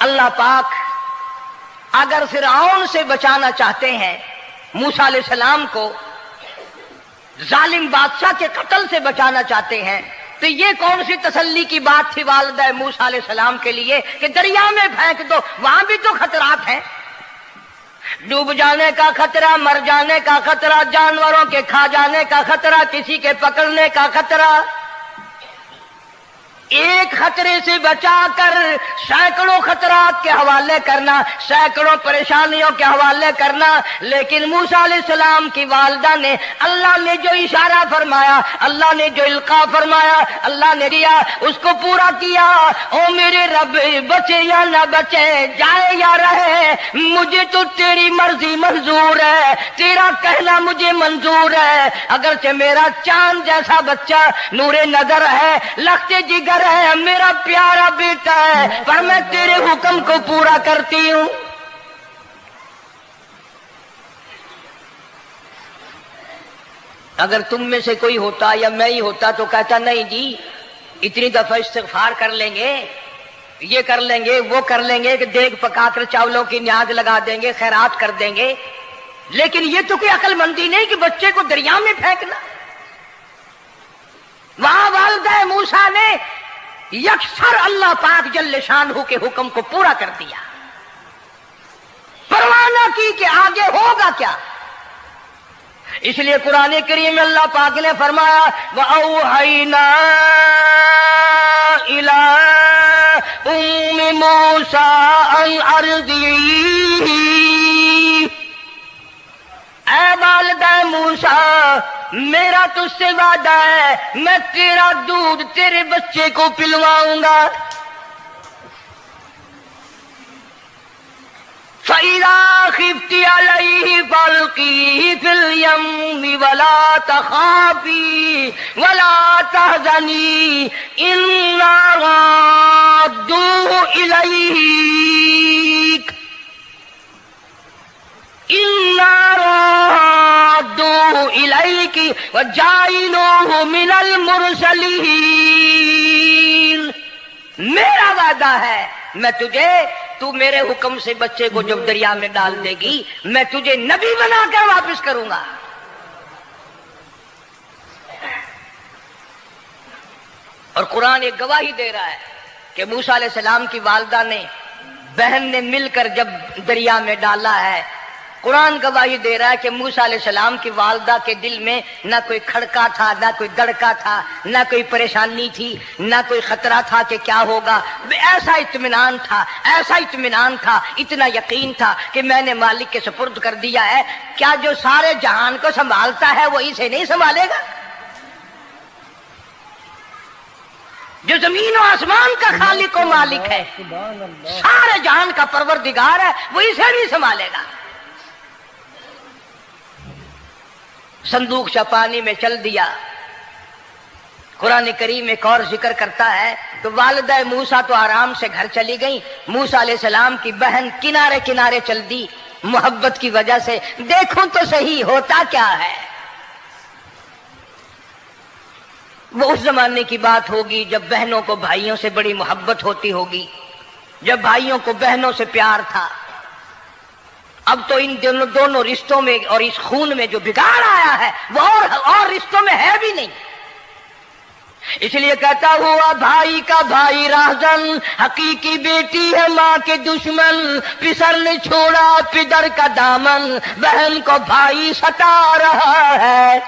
اللہ پاک اگر فرعون سے بچانا چاہتے ہیں موسیٰ علیہ السلام کو ظالم بادشاہ کے قتل سے بچانا چاہتے ہیں تو یہ کون سی تسلی کی بات تھی والدہ موسیٰ علیہ السلام کے لیے کہ دریا میں پھینک دو وہاں بھی تو خطرات ہیں. ڈوب جانے کا خطرہ مر جانے کا خطرہ جانوروں کے کھا جانے کا خطرہ کسی کے پکڑنے کا خطرہ. ایک خطرے سے بچا کر سینکڑوں خطرات کے حوالے کرنا سینکڑوں پریشانیوں کے حوالے کرنا. لیکن موسیٰ علیہ السلام کی والدہ نے اللہ نے جو اشارہ فرمایا اللہ نے جو القاء فرمایا اللہ نے دیا اس کو پورا کیا. او میرے رب بچے یا نہ بچے جائے یا رہے مجھے تو تیری مرضی منظور ہے تیرا کہنا مجھے منظور ہے. اگرچہ میرا چاند جیسا بچہ نور نظر ہے لخت جگر ہے میرا پیارا بیٹا ہے پر میں تیرے حکم کو پورا کرتی ہوں. اگر تم میں سے کوئی ہوتا یا میں ہی ہوتا تو کہتا نہیں جی اتنی دفعہ استغفار کر لیں گے یہ کر لیں گے وہ کر لیں گے کہ دیگ پکا کر چاولوں کی نیاز لگا دیں گے خیرات کر دیں گے. لیکن یہ تو کوئی عقل مندی نہیں کہ بچے کو دریا میں پھینکنا. وہاں والدہ موسیٰ نے یکسر اللہ پاک جل شانہ کے حکم کو پورا کر دیا پرواہ نہ کی کہ آگے ہوگا کیا. اس لیے قرآن کریم میں اللہ پاک نے فرمایا وَأَوْحَيْنَا إِلَىٰ أُمِّ مُوسَىٰ أَنْ أَرْضِعِيهِ. اے والدہ موسیٰ میرا تجھ سے وعدہ ہے میں تیرا دودھ تیرے بچے کو پلواؤں گا. فَإِذَا خِفْتِ عَلَيْهِ فَأَلْقِيهِ فِي الْيَمِّ وَلَا تَخَافِي وَلَا تَحْزَنِي إِنَّا رَادُّوهُ إِلَيْكَ وَجَاعِلُوهُ مِنَ الْمُرْسَلِينَ. میرا وعدہ ہے میں تجھے تو میرے حکم سے بچے کو جب دریا میں ڈال دے گی میں تجھے نبی بنا کر واپس کروں گا. اور قرآن ایک گواہی دے رہا ہے کہ موسیٰ علیہ السلام کی والدہ نے بہن نے مل کر جب دریا میں ڈالا ہے قرآن گواہی دے رہا ہے کہ موسیٰ علیہ السلام کی والدہ کے دل میں نہ کوئی کھڑکا تھا، نہ کوئی دڑکا تھا، نہ کوئی پریشانی تھی، نہ کوئی خطرہ تھا کہ کیا ہوگا. ایسا اطمینان تھا، ایسا اطمینان تھا، اتنا یقین تھا کہ میں نے مالک کے سپرد کر دیا ہے. کیا جو سارے جہان کو سنبھالتا ہے وہ اسے نہیں سنبھالے گا؟ جو زمین و آسمان کا خالق و مالک ہے، سارے جہان کا پروردگار ہے، وہ اسے بھی سنبھالے گا. صندوق سے پانی میں چل دیا. قرآن کریم ایک اور ذکر کرتا ہے تو والدہ موسیٰ تو آرام سے گھر چلی گئی، موسیٰ علیہ السلام کی بہن کنارے کنارے چل دی محبت کی وجہ سے. دیکھوں تو صحیح ہوتا کیا ہے. وہ اس زمانے کی بات ہوگی جب بہنوں کو بھائیوں سے بڑی محبت ہوتی ہوگی، جب بھائیوں کو بہنوں سے پیار تھا. اب تو ان دونوں رشتوں میں اور اس خون میں جو بگاڑ آیا ہے وہ اور رشتوں میں ہے بھی نہیں. اس لیے کہتا ہوا بھائی کا بھائی راہزن، حقیقی بیٹی ہے ماں کے دشمن، پسر نے چھوڑا پدر کا دامن، بہن کو بھائی ستا رہا ہے.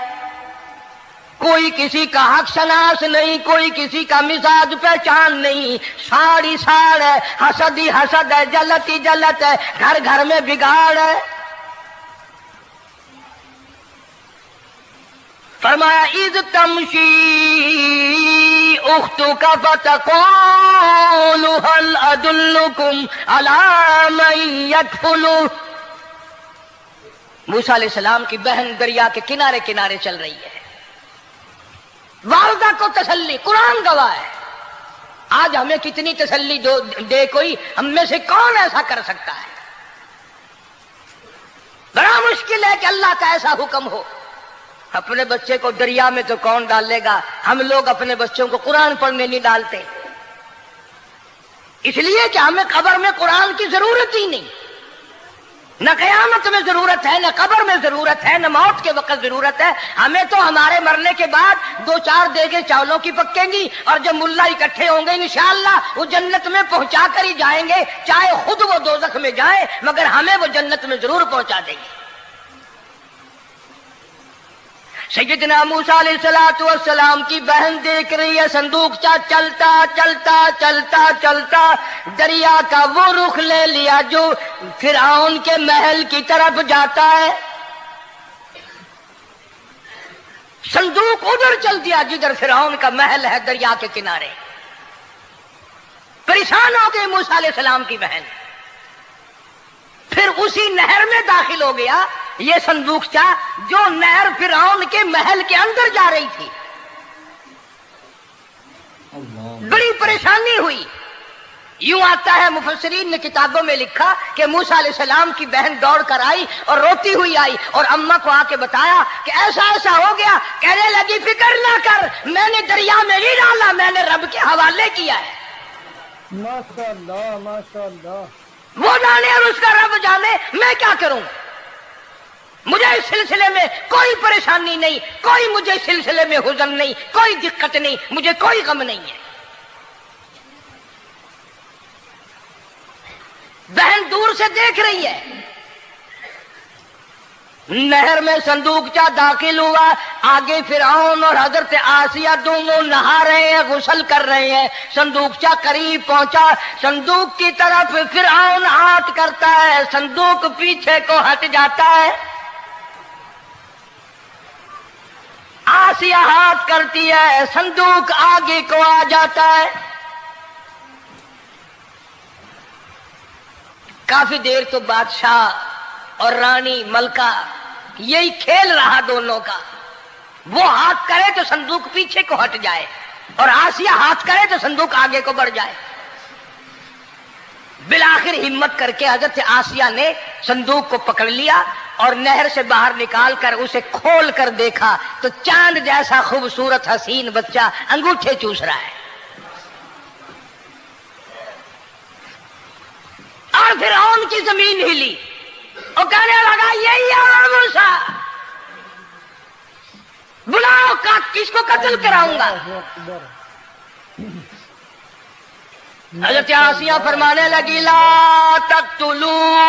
کوئی کسی کا حق شناس نہیں، کوئی کسی کا مزاج پہچان نہیں. ساڑی ساڑ ہے، حسد ہی حسد ہے، جلت ہی جلت ہے، گھر گھر میں بگاڑ ہے. فرمایا اذ تمشی اختک فتقول هل ادلکم علی من یکفل. موسیٰ علیہ السلام کی بہن دریا کے کنارے کنارے چل رہی ہے. والدہ کو تسلی، قرآن گواہ ہے. آج ہمیں کتنی تسلی دے کوئی، ہم میں سے کون ایسا کر سکتا ہے؟ بڑا مشکل ہے کہ اللہ کا ایسا حکم ہو. اپنے بچے کو دریا میں تو کون ڈالے گا؟ ہم لوگ اپنے بچوں کو قرآن پڑھنے نہیں ڈالتے، اس لیے کہ ہمیں قبر میں قرآن کی ضرورت ہی نہیں. نہ قیامت میں ضرورت ہے، نہ قبر میں ضرورت ہے، نہ موت کے وقت ضرورت ہے. ہمیں تو ہمارے مرنے کے بعد 2-4 دیگیں چاولوں کی پکیں گی، اور جب ملا اکٹھے ہوں گے انشاءاللہ وہ جنت میں پہنچا کر ہی جائیں گے، چاہے خود وہ دوزخ میں جائیں، مگر ہمیں وہ جنت میں ضرور پہنچا دیں گے. سیدنا موسیٰ علیہ السلام کی بہن دیکھ رہی ہے صندوق چلتا چلتا چلتا چلتا دریا کا وہ رخ لے لیا جو فرعون کے محل کی طرف جاتا ہے. صندوق ادھر چل دیا جدھر فرعون کا محل ہے، دریا کے کنارے. پریشان ہو گئی موسیٰ علیہ السلام کی بہن. پھر اسی نہر میں داخل ہو گیا یہ صندوق جو نہر فرعون کے محل کے اندر جا رہی تھی. بڑی پریشانی ہوئی. یوں آتا ہے مفسرین نے کتابوں میں لکھا کہ موسیٰ علیہ السلام کی بہن دوڑ کر آئی اور روتی ہوئی آئی اور اماں کو آ کے بتایا کہ ایسا ایسا ہو گیا. کہنے لگی فکر نہ کر، میں نے دریا میں نہیں ڈالا، میں نے رب کے حوالے کیا ہے. ماشاءاللہ ماشاءاللہ. وہ جانے اور اس کا رب جانے، میں کیا کروں. مجھے اس سلسلے میں کوئی پریشانی نہیں، کوئی مجھے اس سلسلے میں حزن نہیں، کوئی دقت نہیں، مجھے کوئی غم نہیں ہے. بہن دور سے دیکھ رہی ہے. نہر میں صندوق داخل ہوا. آگے فرعون اور حضرت آسیہ دونوں نہا رہے ہیں، غسل کر رہے ہیں. صندوق قریب پہنچا، صندوق کی طرف فرعون ہاتھ کرتا ہے، صندوق پیچھے کو ہٹ جاتا ہے. آسیہ ہاتھ کرتی ہے، صندوق آگے کو آ جاتا ہے. کافی دیر تو بادشاہ اور رانی ملکہ یہی کھیل رہا دونوں کا. وہ ہاتھ کرے تو صندوق پیچھے کو ہٹ جائے اور آسیہ ہاتھ کرے تو صندوق آگے کو بڑھ جائے. بالآخر ہمت کر کے حضرت آسیہ نے صندوق کو پکڑ لیا اور نہر سے باہر نکال کر اسے کھول کر دیکھا تو چاند جیسا خوبصورت حسین بچہ انگوٹھے چوس رہا ہے. اور فرعون کی زمین ہلی اور کہنے لگا یہی ہے موسیٰ، بلاؤ کس کو قتل کراؤں گا. حضرت آسیہ فرمانے لگی لا تقتلوا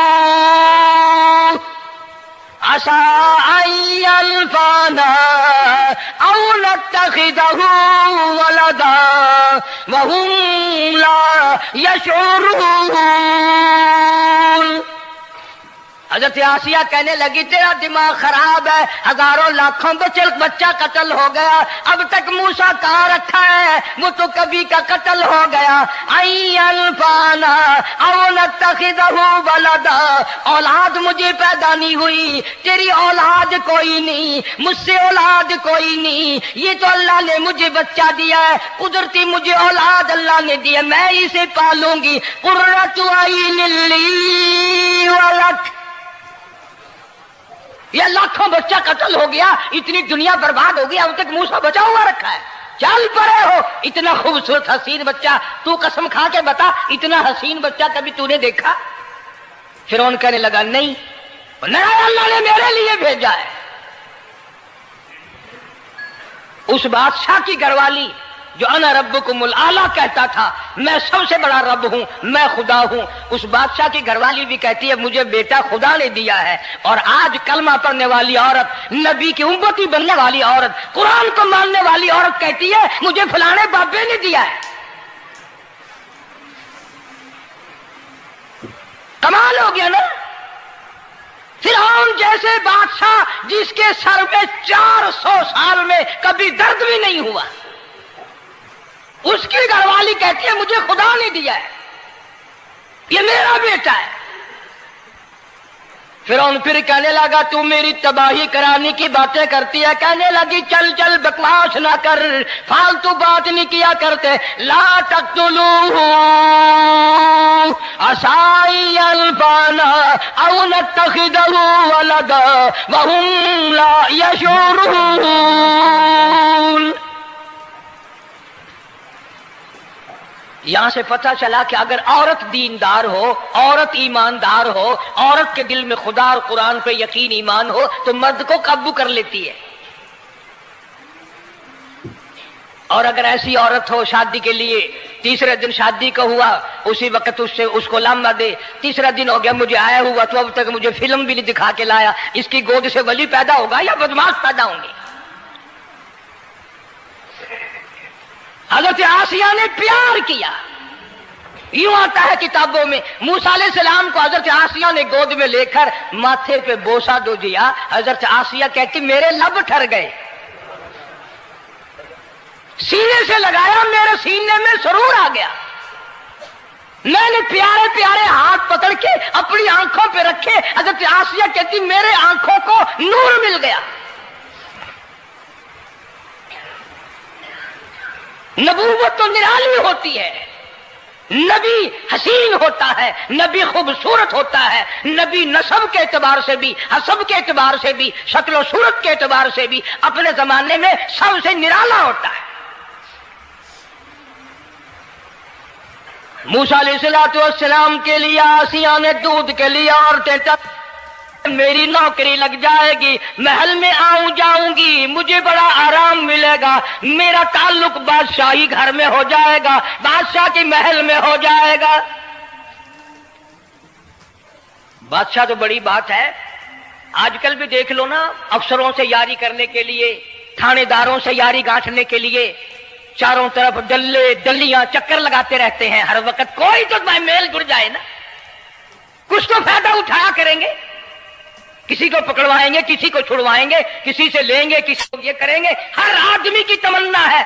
عسى أن ينفعنا أو نتخذه ولدا وهم لا يشعرون. حضرت آسیہ کہنے لگی تیرا دماغ خراب ہے، ہزاروں لاکھوں بچہ قتل ہو گیا، اب تک موسیٰ کہاں رکھا ہے، وہ تو کبھی کا قتل ہو گیا. اینفانا او نتخذہ ولدا، اولاد مجھے پیدا نہیں ہوئی، تیری اولاد کوئی نہیں، مجھ سے اولاد کوئی نہیں، یہ تو اللہ نے مجھے بچہ دیا ہے، قدرتی مجھے اولاد اللہ نے دیا، میں اسے پالوں گی. قرۃ عین لی ولک، یہ لاکھوں بچہ قتل ہو گیا، اتنی دنیا برباد ہو گئی، اب تک موسیٰ بچا ہوا رکھا ہے. چل پڑے ہو، اتنا خوبصورت حسین بچہ، تو قسم کھا کے بتا اتنا حسین بچہ کبھی تو نے دیکھا؟ فرعون کہنے لگا نہیں، اللہ نے میرے لیے بھیجا ہے. اس بادشاہ کی گھر والی جو انا ربکم الاعلی کہتا تھا، میں سب سے بڑا رب ہوں، میں خدا ہوں، اس بادشاہ کی گھر والی بھی کہتی ہے مجھے بیٹا خدا نے دیا ہے. اور آج کلمہ پڑھنے والی عورت، نبی کی امتی بننے والی عورت، قرآن کو ماننے والی عورت کہتی ہے مجھے فلانے بابے نے دیا ہے. کمال ہو گیا نا. فرعون جیسے بادشاہ جس کے سر میں 400 سال میں کبھی درد بھی نہیں ہوا، اس کی گھر والی کہتی ہے مجھے خدا نے دیا ہے، یہ میرا بیٹا ہے. فرعون پھر کہنے لگا تو میری تباہی کرانے کی باتیں کرتی ہے. کہنے لگی چل چل بکواس نہ کر، فالتو بات نہیں کیا کرتے. لا تقتلوه عسى أن ينفعنا أو نتخذه ولدا وهم لا يشعرون. یہاں سے پتہ چلا کہ اگر عورت دیندار ہو، عورت ایماندار ہو، عورت کے دل میں خدا اور قرآن پہ یقین ایمان ہو تو مرد کو قابو کر لیتی ہے. اور اگر ایسی عورت ہو شادی کے لیے، تیسرے دن شادی کا ہوا، اسی وقت اس کو لامہ دے، تیسرا دن ہو گیا مجھے آیا ہوا تو اب تک مجھے فلم بھی نہیں دکھا کے لایا، اس کی گود سے ولی پیدا ہوگا یا بدماش پیدا ہوں گے؟ حضرت آسیہ نے پیار کیا. یوں آتا ہے کتابوں میں موسیٰ علیہ السلام کو حضرت آسیہ نے گود میں لے کر ماتھے پہ بوسہ دو دیا. حضرت آسیہ کہتی میرے لب ٹھر گئے، سینے سے لگایا میرے سینے میں سرور آ گیا. میں نے پیارے پیارے ہاتھ پکڑ کے اپنی آنکھوں پہ رکھے. حضرت آسیہ کہتی میرے آنکھوں کو نور مل گیا. نبوت تو نرالی ہوتی ہے، نبی حسین ہوتا ہے، نبی خوبصورت ہوتا ہے، نبی نسب کے اعتبار سے بھی، حسب کے اعتبار سے بھی، شکل و صورت کے اعتبار سے بھی اپنے زمانے میں سب سے نرالا ہوتا ہے. موسیٰ علیہ السلام کے لیے آسیہ نے دودھ کے لیے عورتیں میری نوکری لگ جائے گی، محل میں آؤں جاؤں گی، مجھے بڑا آرام ملے گا، میرا تعلق بادشاہی گھر میں ہو جائے گا، بادشاہ کے محل میں ہو جائے گا. بادشاہ تو بڑی بات ہے. آج کل بھی دیکھ لو نا، افسروں سے یاری کرنے کے لیے، تھانے داروں سے یاری گانٹھنے کے لیے چاروں طرف ڈلے ڈلیاں چکر لگاتے رہتے ہیں ہر وقت. کوئی تو میل جڑ جائے نا، کچھ تو فائدہ اٹھایا کریں گے. کسی کو پکڑوائیں گے، کسی کو چھڑوائیں گے، کسی سے لیں گے، کسی کو یہ کریں گے. ہر آدمی کی تمنا ہے،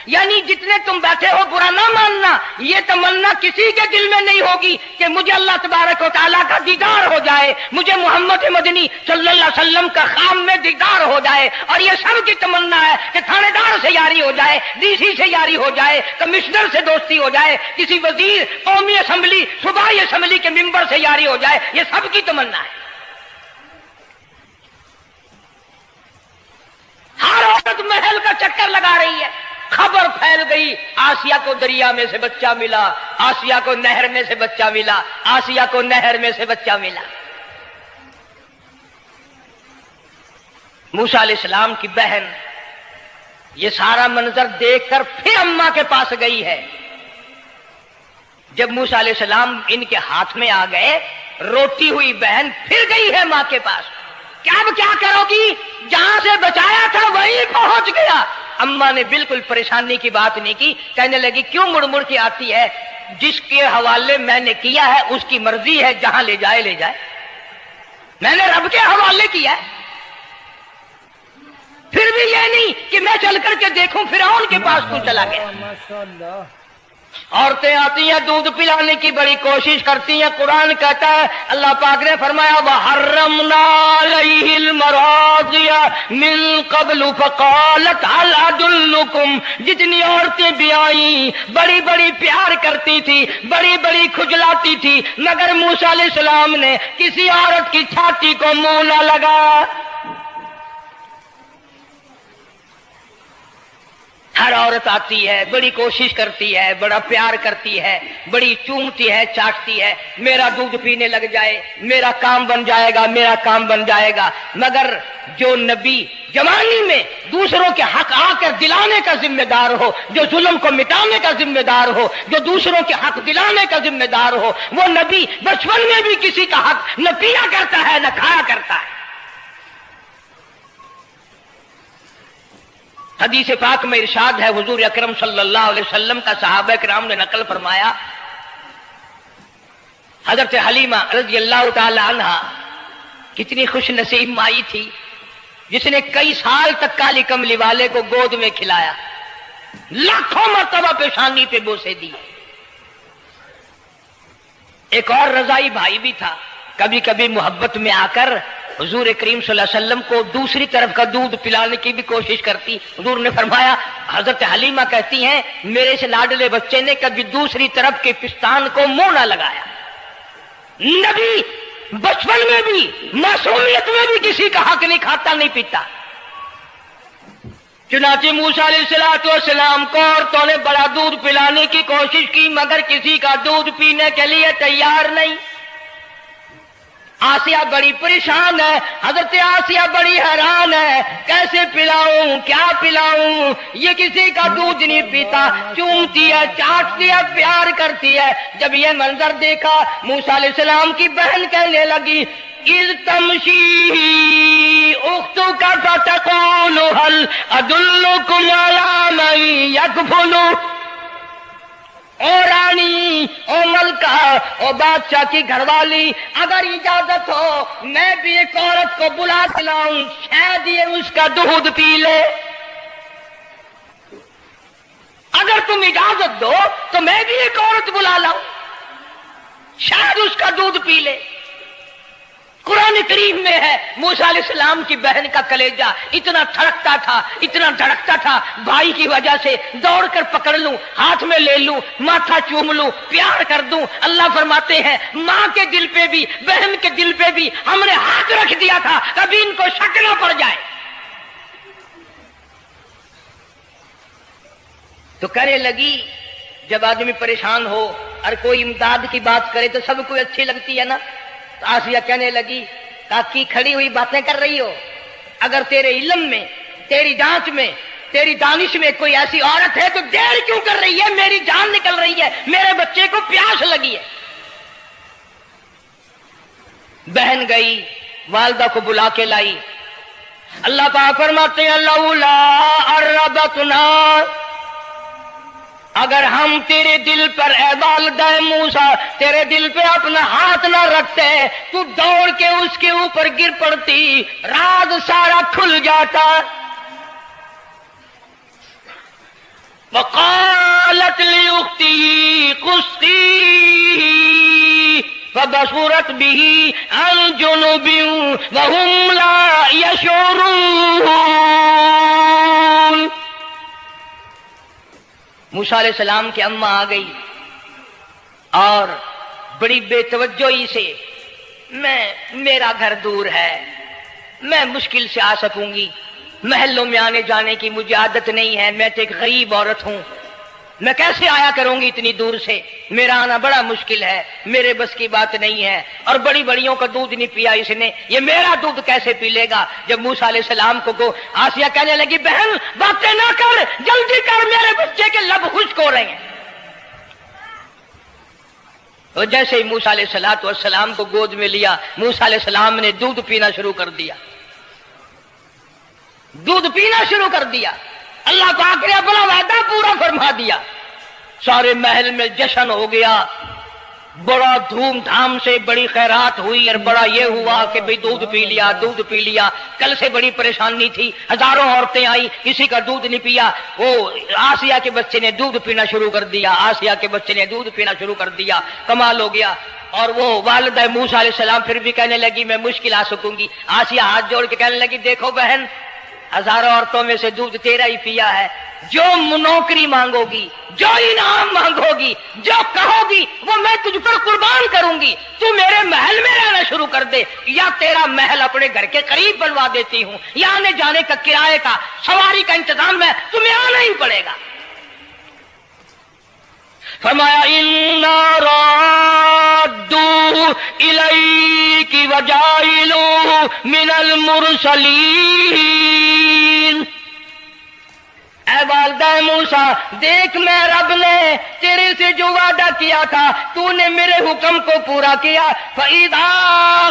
یعنی جتنے تم بیٹھے ہو برا نہ ماننا، یہ تمنا کسی کے دل میں نہیں ہوگی کہ مجھے اللہ تبارک و تعالیٰ کا دیدار ہو جائے، مجھے محمد مدنی صلی اللہ علیہ وسلم کا خام میں دیدار ہو جائے. اور یہ سب کی تمنا ہے کہ تھانے دار سے یاری ہو جائے، ڈی سی سے یاری ہو جائے، کمشنر سے دوستی ہو جائے، کسی وزیر، قومی اسمبلی، صوبائی اسمبلی کے ممبر سے یاری ہو جائے. یہ سب کی تمنا ہے. ہر عورت محل کا چکر لگا رہی ہے. خبر پھیل گئی آسیہ کو دریا میں سے بچہ ملا، آسیہ کو نہر میں سے بچہ ملا، آسیہ کو نہر میں سے بچہ ملا. موسیٰ علیہ السلام کی بہن یہ سارا منظر دیکھ کر پھر اماں کے پاس گئی ہے. جب موسیٰ علیہ السلام ان کے ہاتھ میں آ گئے، روتی ہوئی بہن پھر گئی ہے ماں کے پاس. کہ اب کیا کرو گی؟ جہاں سے بچایا تھا وہیں پہنچ گیا۔ اماں نے بالکل پریشانی کی بات نہیں کی، کہنے لگی کیوں مڑ مڑ کے آتی ہے؟ جس کے حوالے میں نے کیا ہے اس کی مرضی ہے، جہاں لے جائے لے جائے، میں نے رب کے حوالے کیا ہے۔ پھر بھی یہ نہیں کہ میں چل کر کے دیکھوں فرعون کے پاس کیوں چلا گیا۔ ماشاءاللہ عورتیں آتی ہیں دودھ پلانے کی بڑی کوشش کرتی ہیں، قرآن کہتا ہے، اللہ پاک نے فرمایا وَحَرَّمْنَا عَلَيْهِ الْمَرَاضِعَ مِن قَبْلُ فَقَالَتْ هَلْ أَدُلُّكُمْ، جتنی عورتیں بھی آئیں بڑی بڑی پیار کرتی تھی، بڑی بڑی کھجلاتی تھی، مگر موسیٰ علیہ السلام نے کسی عورت کی چھاتی کو منہ نہ لگا۔ ہر عورت آتی ہے، بڑی کوشش کرتی ہے، بڑا پیار کرتی ہے، بڑی چومتی ہے، چاٹتی ہے، میرا دودھ پینے لگ جائے، میرا کام بن جائے گا، میرا کام بن جائے گا۔ مگر جو نبی جوانی میں دوسروں کے حق آ کر دلانے کا ذمہ دار ہو، جو ظلم کو مٹانے کا ذمہ دار ہو، جو دوسروں کے حق دلانے کا ذمہ دار ہو، وہ نبی بچپن میں بھی کسی کا حق نہ پیا کرتا ہے نہ کھایا کرتا ہے۔ حدیث پاک میں ارشاد ہے، حضور اکرم صلی اللہ علیہ وسلم کا صحابہ کرام نے نقل فرمایا، حضرت حلیمہ رضی اللہ تعالی عنہا کتنی خوش نصیب مائی تھی جس نے کئی سال تک کالی کملی والے کو گود میں کھلایا، لاکھوں مرتبہ پیشانی پہ بوسے دی۔ ایک اور رضائی بھائی بھی تھا، کبھی کبھی محبت میں آ کر حضور کریم صلی اللہ علیہ وسلم کو دوسری طرف کا دودھ پلانے کی بھی کوشش کرتی۔ حضور نے فرمایا، حضرت حلیمہ کہتی ہیں میرے سے لاڈلے بچے نے کبھی دوسری طرف کے پستان کو منہ نہ لگایا۔ نبی بچپن میں بھی معصومیت میں بھی کسی کا حق نہیں کھاتا نہیں پیتا۔ چنانچہ موسیٰ علیہ السلام کو عورتوں نے بڑا دودھ پلانے کی کوشش کی مگر کسی کا دودھ پینے کے لیے تیار نہیں۔ آسیہ بڑی پریشان ہے، حضرت آسیہ بڑی حیران ہے، کیسے پلاؤں کیا پلاؤں، یہ کسی کا دودھ نہیں پیتا، چومتی ہے چاٹتی ہے پیار کرتی ہے۔ جب یہ منظر دیکھا موسیٰ علیہ السلام کی بہن کہنے لگی اِذْ تَمْشِي أُخْتُكَ فَتَقُولُ هَلْ أَدُلُّكُمْ عَلَىٰ مَن يَكْفُلُهُ، او رانی، او ملکہ، او بادشاہ کی گھر والی، اگر اجازت ہو میں بھی ایک عورت کو بلا کے لاؤں، شاید یہ اس کا دودھ پی لے۔ اگر تم اجازت دو تو میں بھی ایک عورت بلا لاؤں، شاید اس کا دودھ پی لے۔ قرآن کریم میں ہے موسیٰ علیہ السلام کی بہن کا کلیجہ اتنا دھڑکتا تھا، اتنا دھڑکتا تھا، بھائی کی وجہ سے دوڑ کر پکڑ لوں، ہاتھ میں لے لوں، ماتھا چوم لوں، پیار کر دوں۔ اللہ فرماتے ہیں ماں کے دل پہ بھی بہن کے دل پہ بھی ہم نے ہاتھ رکھ دیا تھا کبھی ان کو شک نہ پڑ جائے۔ تو کہنے لگی جب آدمی پریشان ہو اور کوئی امداد کی بات کرے تو سب کو اچھی لگتی ہے نا۔ تو آسیہ کہنے لگی کاکی کھڑی ہوئی باتیں کر رہی ہو، اگر تیرے علم میں تیری جانچ میں تیری دانش میں کوئی ایسی عورت ہے تو دیر کیوں کر رہی ہے؟ میری جان نکل رہی ہے، میرے بچے کو پیاس لگی ہے۔ بہن گئی والدہ کو بلا کے لائی۔ اللہ پاک فرماتے ہیں لولا اربتنا، اگر ہم تیرے دل پر اے والدہ موسیٰ تیرے دل پہ اپنا ہاتھ نہ رکھتے تو دوڑ کے اس کے اوپر گر پڑتی، راز سارا کھل جاتا۔ وقالت لأخته قصيه فبصرت به عن جنب وهم لا يشعرون۔ موسیٰ علیہ السلام کی اماں آ گئی اور بڑی بے توجہی سے میرا گھر دور ہے، میں مشکل سے آ سکوں گی، محلوں میں آنے جانے کی مجھے عادت نہیں ہے، میں تو ایک غریب عورت ہوں، میں کیسے آیا کروں گی اتنی دور سے، میرا آنا بڑا مشکل ہے، میرے بس کی بات نہیں ہے، اور بڑی بڑیوں کا دودھ نہیں پیا اس نے، یہ میرا دودھ کیسے پی لے گا۔ جب موسیٰ علیہ السلام کو آسیہ کہنے لگی بہن باتیں نہ کر، جلدی کر، میرے بچے کے لب خشک ہو رہے ہیں۔ تو جیسے ہی موسیٰ علیہ السلام کو گود میں لیا، موسیٰ علیہ السلام نے دودھ پینا شروع کر دیا۔ دودھ پینا شروع کر دیا. اللہ پاک نے اپنا وعدہ پورا فرما دیا. سارے محل میں جشن ہو گیا, بڑا دھوم دھام سے بڑی خیرات ہوئی, اور بڑا یہ ہوا کہ بھئی دودھ پی لیا, دودھ پی لیا. کل سے بڑی پریشانی تھی, ہزاروں عورتیں آئی, کسی کا دودھ نہیں پیا. وہ آسیہ کے بچے نے دودھ پینا شروع کر دیا, آسیہ کے بچے نے دودھ پینا شروع کر دیا. کمال ہو گیا. اور وہ والدہ موسیٰ علیہ السلام پھر بھی کہنے لگی میں مشکل آ سکوں گی. آسیہ ہاتھ جوڑ کے کہنے لگی دیکھو بہن, ہزاروں عورتوں میں سے دودھ تیرا ہی پیا ہے. جو نوکری مانگو گی, جو انعام مانگو گی, جو کہو گی وہ میں تجھ پر قربان کروں گی. تو میرے محل میں رہنا شروع کر دے, یا تیرا محل اپنے گھر کے قریب بنوا دیتی ہوں, یا آنے جانے کا کرائے کا سواری کا انتظام ہے, تمہیں آنا ہی پڑے گا. فرمایا اِنَّا رَادُّوهُ إِلَيْكِ وَجَاعِلُوهُ مِنَ الْمُرْسَلِينَ. اے والدہ موسیٰ, دیکھ میں رب نے تیرے سے جو وعدہ کیا تھا تو نے میرے حکم کو پورا کیا. فَإِذَا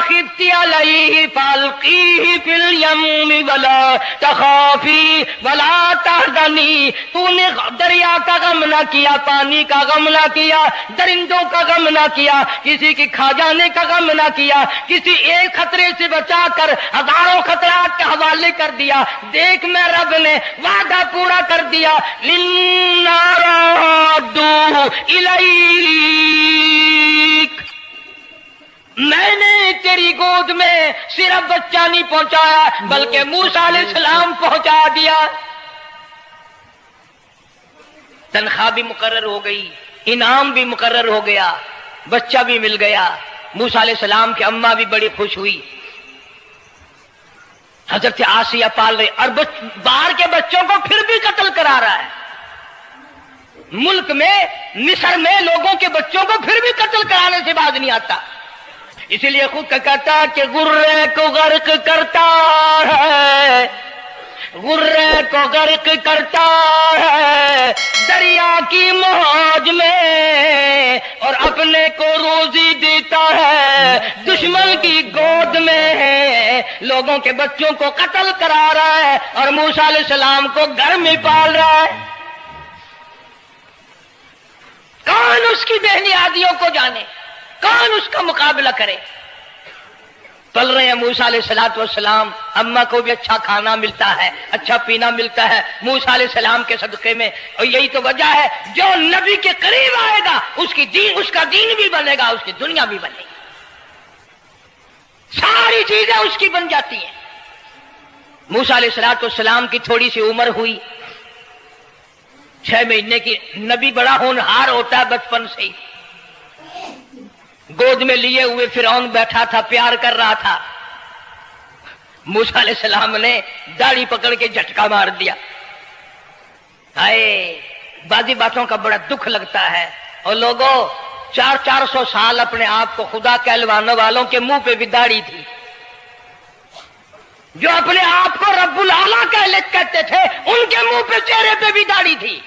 خِفْتِ عَلَيْهِ فَأَلْقِيهِ فِي الْيَمِّ وَلَا تَخَافِي وَلَا تَحْزَنِي. تو نے دریا کا غم نہ کیا, پانی کا غم نہ کیا, درندوں کا غم نہ کیا, کسی کی کھا جانے کا غم نہ کیا, کسی ایک خطرے سے بچا کر ہزاروں خطرات کے حوالے کر دیا. دیکھ میں رب نے وعدہ پورا کر دیا. لِنَّا رَادُّوهُ إِلَيْكَ. میں نے تیری گود میں صرف بچہ نہیں پہنچایا بلکہ موسیٰ علیہ السلام پہنچا دیا. تنخواہ بھی مقرر ہو گئی, انعام بھی مقرر ہو گیا, بچہ بھی مل گیا. موسیٰ علیہ السلام کی اماں بھی بڑی خوش ہوئی. حضرت آسیہ پال رہے, اور باہر کے بچوں کو پھر بھی قتل کرا رہا ہے. ملک میں مصر میں لوگوں کے بچوں کو پھر بھی قتل کرانے سے باز نہیں آتا. اسی لیے خود کا کہتا کہ غرے کو غرق کرتا ہے, غرے کو غرق کرتا ہے دریا کی موج میں, اور اپنے کو روزی دیتا ہے دشمن کی گود میں. لوگوں کے بچوں کو قتل کرا رہا ہے اور موسیٰ علیہ السلام کو گھر میں پال رہا ہے. کون اس کی بہنیادیوں کو جانے, کون اس کا مقابلہ کرے. پل رہے ہیں موسیٰ علیہ السلام, اماں کو بھی اچھا کھانا ملتا ہے, اچھا پینا ملتا ہے موسیٰ علیہ السلام کے صدقے میں. اور یہی تو وجہ ہے جو نبی کے قریب آئے گا اس کا دین بھی بنے گا, اس کی دنیا بھی بنے گی, ساری چیزیں اس کی بن جاتی ہیں. موسیٰ علیہ السلام کی تھوڑی سی عمر ہوئی, 6 مہینے کی. نبی بڑا ہونہار ہوتا ہے بچپن سے ہی. گود میں لیے ہوئے فرعون بیٹھا تھا, پیار کر رہا تھا. موسیٰ علیہ السلام نے داڑھی پکڑ کے جھٹکا مار دیا. ہائے, بعضی باتوں کا بڑا دکھ لگتا ہے. اور لوگوں 400 سال اپنے آپ کو خدا کہلوانے والوں کے منہ پہ بھی داڑھی تھی. جو اپنے آپ کو رب العالی کہتے تھے ان کے منہ پہ, چہرے پہ بھی داڑھی تھی.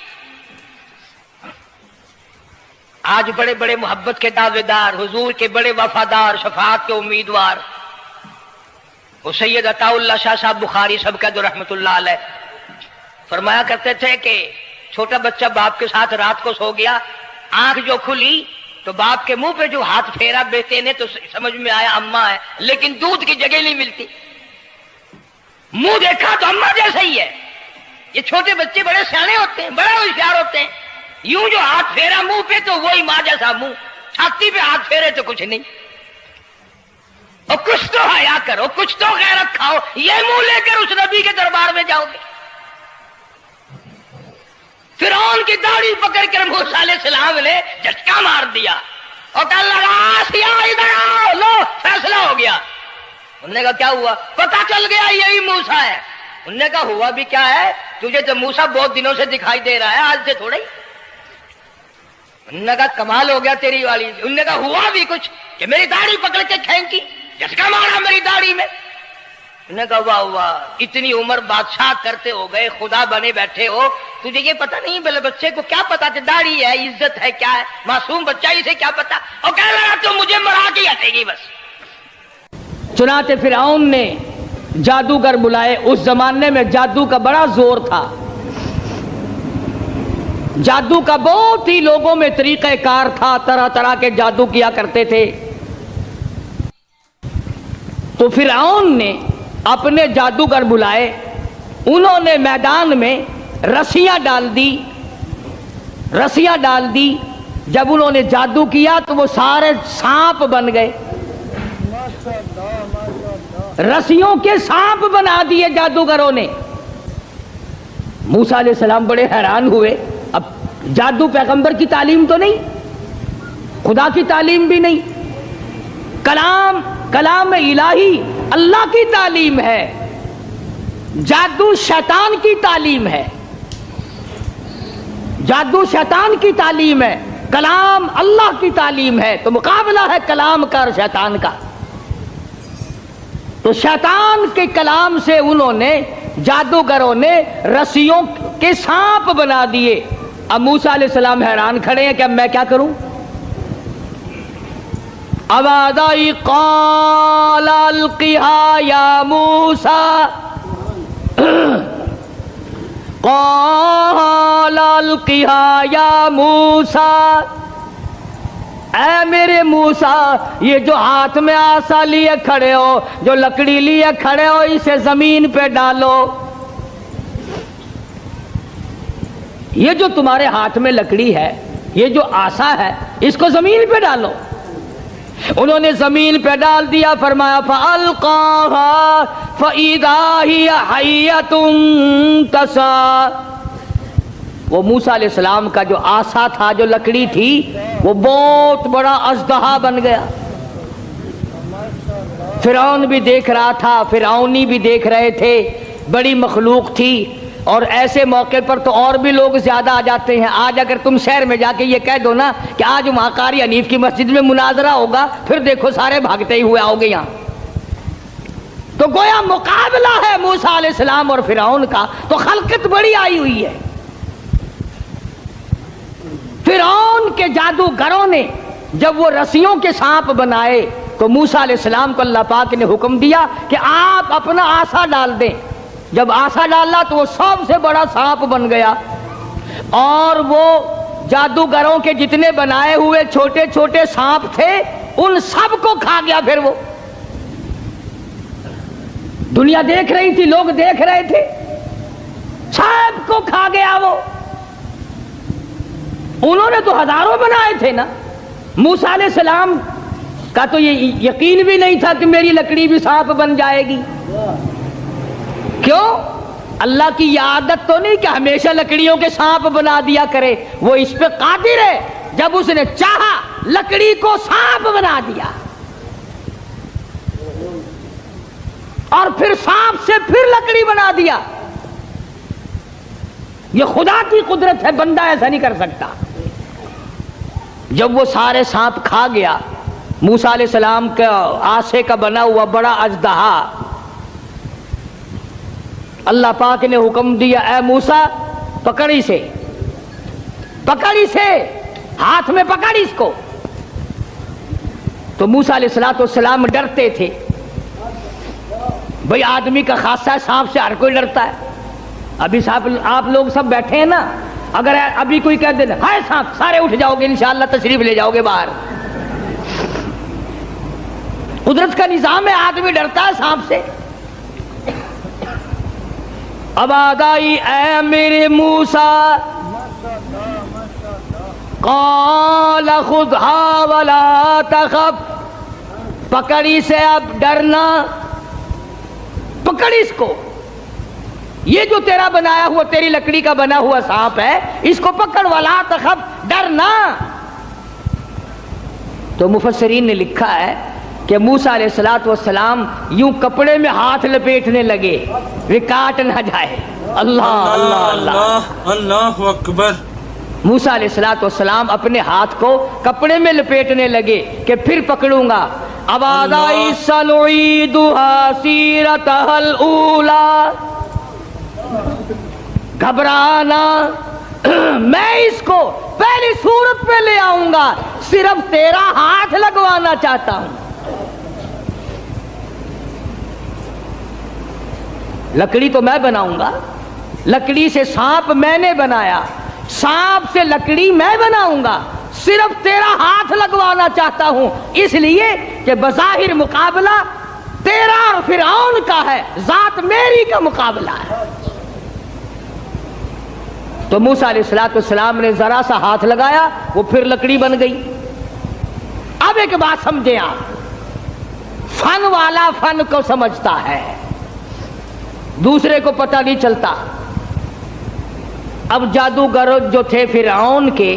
آج بڑے بڑے محبت کے دعوے دار, حضور کے بڑے وفادار, شفاعت کے امیدوار, وہ سید عطا اللہ شاہ صاحب بخاری سب کا جو رحمت اللہ علیہ فرمایا کرتے تھے کہ چھوٹا بچہ باپ کے ساتھ رات کو سو گیا, آنکھ جو کھلی تو باپ کے منہ پہ جو ہاتھ پھیرا بیٹے نے تو سمجھ میں آیا اماں ہے, لیکن دودھ کی جگہ نہیں ملتی. منہ دیکھا تو اماں جیسا ہی ہے. یہ چھوٹے بچے بڑے سیانے ہوتے ہیں, بڑے ہوشیار ہوتے ہیں. یوں جو ہاتھ پھیرا منہ پہ تو وہی ماں جیسا منہ, چھاتی پہ ہاتھ پھیرے تو کچھ نہیں. اور کچھ تو حیا کرو, کچھ تو غیرت کھاؤ. یہ منہ لے کر اس نبی کے دربار میں جاؤ گے. فرعون کی داڑھی پکڑ کر موسیٰ علیہ السلام نے جھٹکا مار دیا اور کہا لگا آسیہ ادھر آؤ, لو فیصلہ ہو گیا. انہوں نے کہا کیا ہوا؟ پتا چل گیا یہی موسیٰ ہے. انہوں نے کہا ہوا بھی کیا ہے, تجھے تو موسیٰ بہت دنوں سے دکھائی دے رہا ہے, آج سے تھوڑا ہی. انہوں نے کہا کمال ہو گیا تیری والی. انہوں نے کہا ہوا بھی کچھ کہ میری داڑھی پکڑ کے کھینچی, جھٹکا مارا میری داڑھی میں. انہوں نے کہا واہ واہ, اتنی عمر بادشاہ کرتے ہو گئے, خدا بنے بیٹھے ہو, تجھے یہ پتا نہیں؟ بلے بچے کو کیا پتا تھا داڑھی ہے, عزت ہے, کیا ہے؟ معصوم بچہ اسے کیا پتا. اور کہہ رہا تو مجھے مرا کے ہٹے گی بس. چنانچہ فرعون نے جادوگر بلائے. اس زمانے میں جادو کا بڑا زور تھا, جادو کا بہت ہی لوگوں میں طریقہ کار تھا, طرح طرح کے جادو کیا کرتے تھے. تو فرعون نے اپنے جادوگر بلائے, انہوں نے میدان میں رسیاں ڈال دی, رسیاں ڈال دی. جب انہوں نے جادو کیا تو وہ سارے سانپ بن گئے, رسیوں کے سانپ بنا دیے جادوگروں نے. موسیٰ علیہ السلام بڑے حیران ہوئے. اب جادو پیغمبر کی تعلیم تو نہیں, خدا کی تعلیم بھی نہیں, کلام الہی اللہ کی تعلیم ہے, جادو شیطان کی تعلیم ہے, جادو شیطان کی تعلیم ہے, کلام اللہ کی تعلیم ہے. تو مقابلہ ہے کلام کا اور شیطان کا. تو شیطان کے کلام سے انہوں نے, جادوگروں نے رسیوں کے سانپ بنا دیے. اب موسیٰ علیہ السلام حیران کھڑے ہیں کہ اب میں کیا کروں. آواز آئی قال القها یا موسیٰ, قال القها یا موسیٰ, اے میرے موسیٰ یہ جو ہاتھ میں آسا لیے کھڑے ہو, جو لکڑی لیے کھڑے ہو, اسے زمین پہ ڈالو. یہ جو تمہارے ہاتھ میں لکڑی ہے, یہ جو آسا ہے, اس کو زمین پہ ڈالو. انہوں نے زمین پہ ڈال دیا. فرمایا فَأَلْقَاهَا فَإِذَا هِيَ حَيَّةٌ تَسْعَىٰ. وہ موسیٰ علیہ السلام کا جو آسا تھا, جو لکڑی تھی, وہ بہت بڑا اژدہا بن گیا. فرعون بھی دیکھ رہا تھا, فرعونی بھی دیکھ رہے تھے, بڑی مخلوق تھی. اور ایسے موقع پر تو اور بھی لوگ زیادہ آ جاتے ہیں. آج اگر تم شہر میں جا کے یہ کہہ دو نا کہ آج وہاں قاری حنیف کی مسجد میں مناظرہ ہوگا, پھر دیکھو سارے بھاگتے ہی ہوئے آؤ گے یہاں. تو گویا مقابلہ ہے موسیٰ علیہ السلام اور فرعون کا. تو خلقت بڑی آئی ہوئی ہے. فرعون کے جادوگروں نے جب وہ رسیوں کے سانپ بنائے تو موسیٰ علیہ السلام کو اللہ پاک نے حکم دیا کہ آپ اپنا آسا ڈال دیں. جب آسا ڈالا تو وہ سب سے بڑا سانپ بن گیا, اور وہ جادوگروں کے جتنے بنائے ہوئے چھوٹے چھوٹے سانپ تھے ان سب کو کھا گیا. پھر وہ دنیا دیکھ رہی تھی, لوگ دیکھ رہے تھے, سب کو کھا گیا وہ. انہوں نے تو ہزاروں بنائے تھے نا. موسیٰ علیہ السلام کا تو یہ یقین بھی نہیں تھا کہ میری لکڑی بھی سانپ بن جائے گی. کیوں؟ اللہ کی یہ عادت تو نہیں کہ ہمیشہ لکڑیوں کے سانپ بنا دیا کرے. وہ اس پہ قادر ہے, جب اس نے چاہا لکڑی کو سانپ بنا دیا, اور پھر سانپ سے پھر لکڑی بنا دیا. یہ خدا کی قدرت ہے, بندہ ایسا نہیں کر سکتا. جب وہ سارے سانپ کھا گیا, موسیٰ علیہ السلام کا آسے کا بنا ہوا بڑا اژدہا, اللہ پاک نے حکم دیا اے موسیٰ پکڑ اسے, پکڑ اسے, ہاتھ میں پکڑ اس کو. تو موسیٰ علیہ السلام ڈرتے تھے. بھئی آدمی کا خاصہ ہے, سانپ سے ہر کوئی ڈرتا ہے. ابھی آپ لوگ سب بیٹھے ہیں نا, اگر ابھی کوئی کہہ دے ہائے سانپ, سارے اٹھ جاؤ گے انشاءاللہ, تشریف لے جاؤ گے باہر. قدرت کا نظام ہے, آدمی ڈرتا ہے سانپ سے. اب آدائی اے میرے موسیٰ, قال خذھا ولا تخف, پکڑ اسے, اب ڈرنا, پکڑ اس کو. یہ جو تیرا بنایا ہوا, تیری لکڑی کا بنا ہوا سانپ ہے, اس کو پکڑ, ولا تخف, ڈرنا. تو مفسرین نے لکھا ہے کہ موسیٰ علیہ السلام یوں کپڑے میں ہاتھ لپیٹنے لگے وہ کاٹ نہ جائے. اللہ اللہ اللہ اللہ اکبر. موسیٰ علیہ السلام اپنے ہاتھ کو کپڑے میں لپیٹنے لگے کہ پھر پکڑوں گا. اب آدائی سنعیدها سیرتها الاولی, گھبرانا, میں اس کو پہلی صورت پہ لے آؤں گا, صرف تیرا ہاتھ لگوانا چاہتا ہوں. لکڑی تو میں بناؤں گا، لکڑی سے سانپ میں نے بنایا، سانپ سے لکڑی میں بناؤں گا، صرف تیرا ہاتھ لگوانا چاہتا ہوں، اس لیے کہ بظاہر مقابلہ تیرا اور فرعون کا ہے، ذات میری کا مقابلہ ہے۔ تو موسیٰ علیہ السلام نے ذرا سا ہاتھ لگایا، وہ پھر لکڑی بن گئی۔ اب ایک بات سمجھیں آپ، فن والا فن کو سمجھتا ہے، دوسرے کو پتہ نہیں چلتا۔ اب جادوگر جو تھے فرعون کے،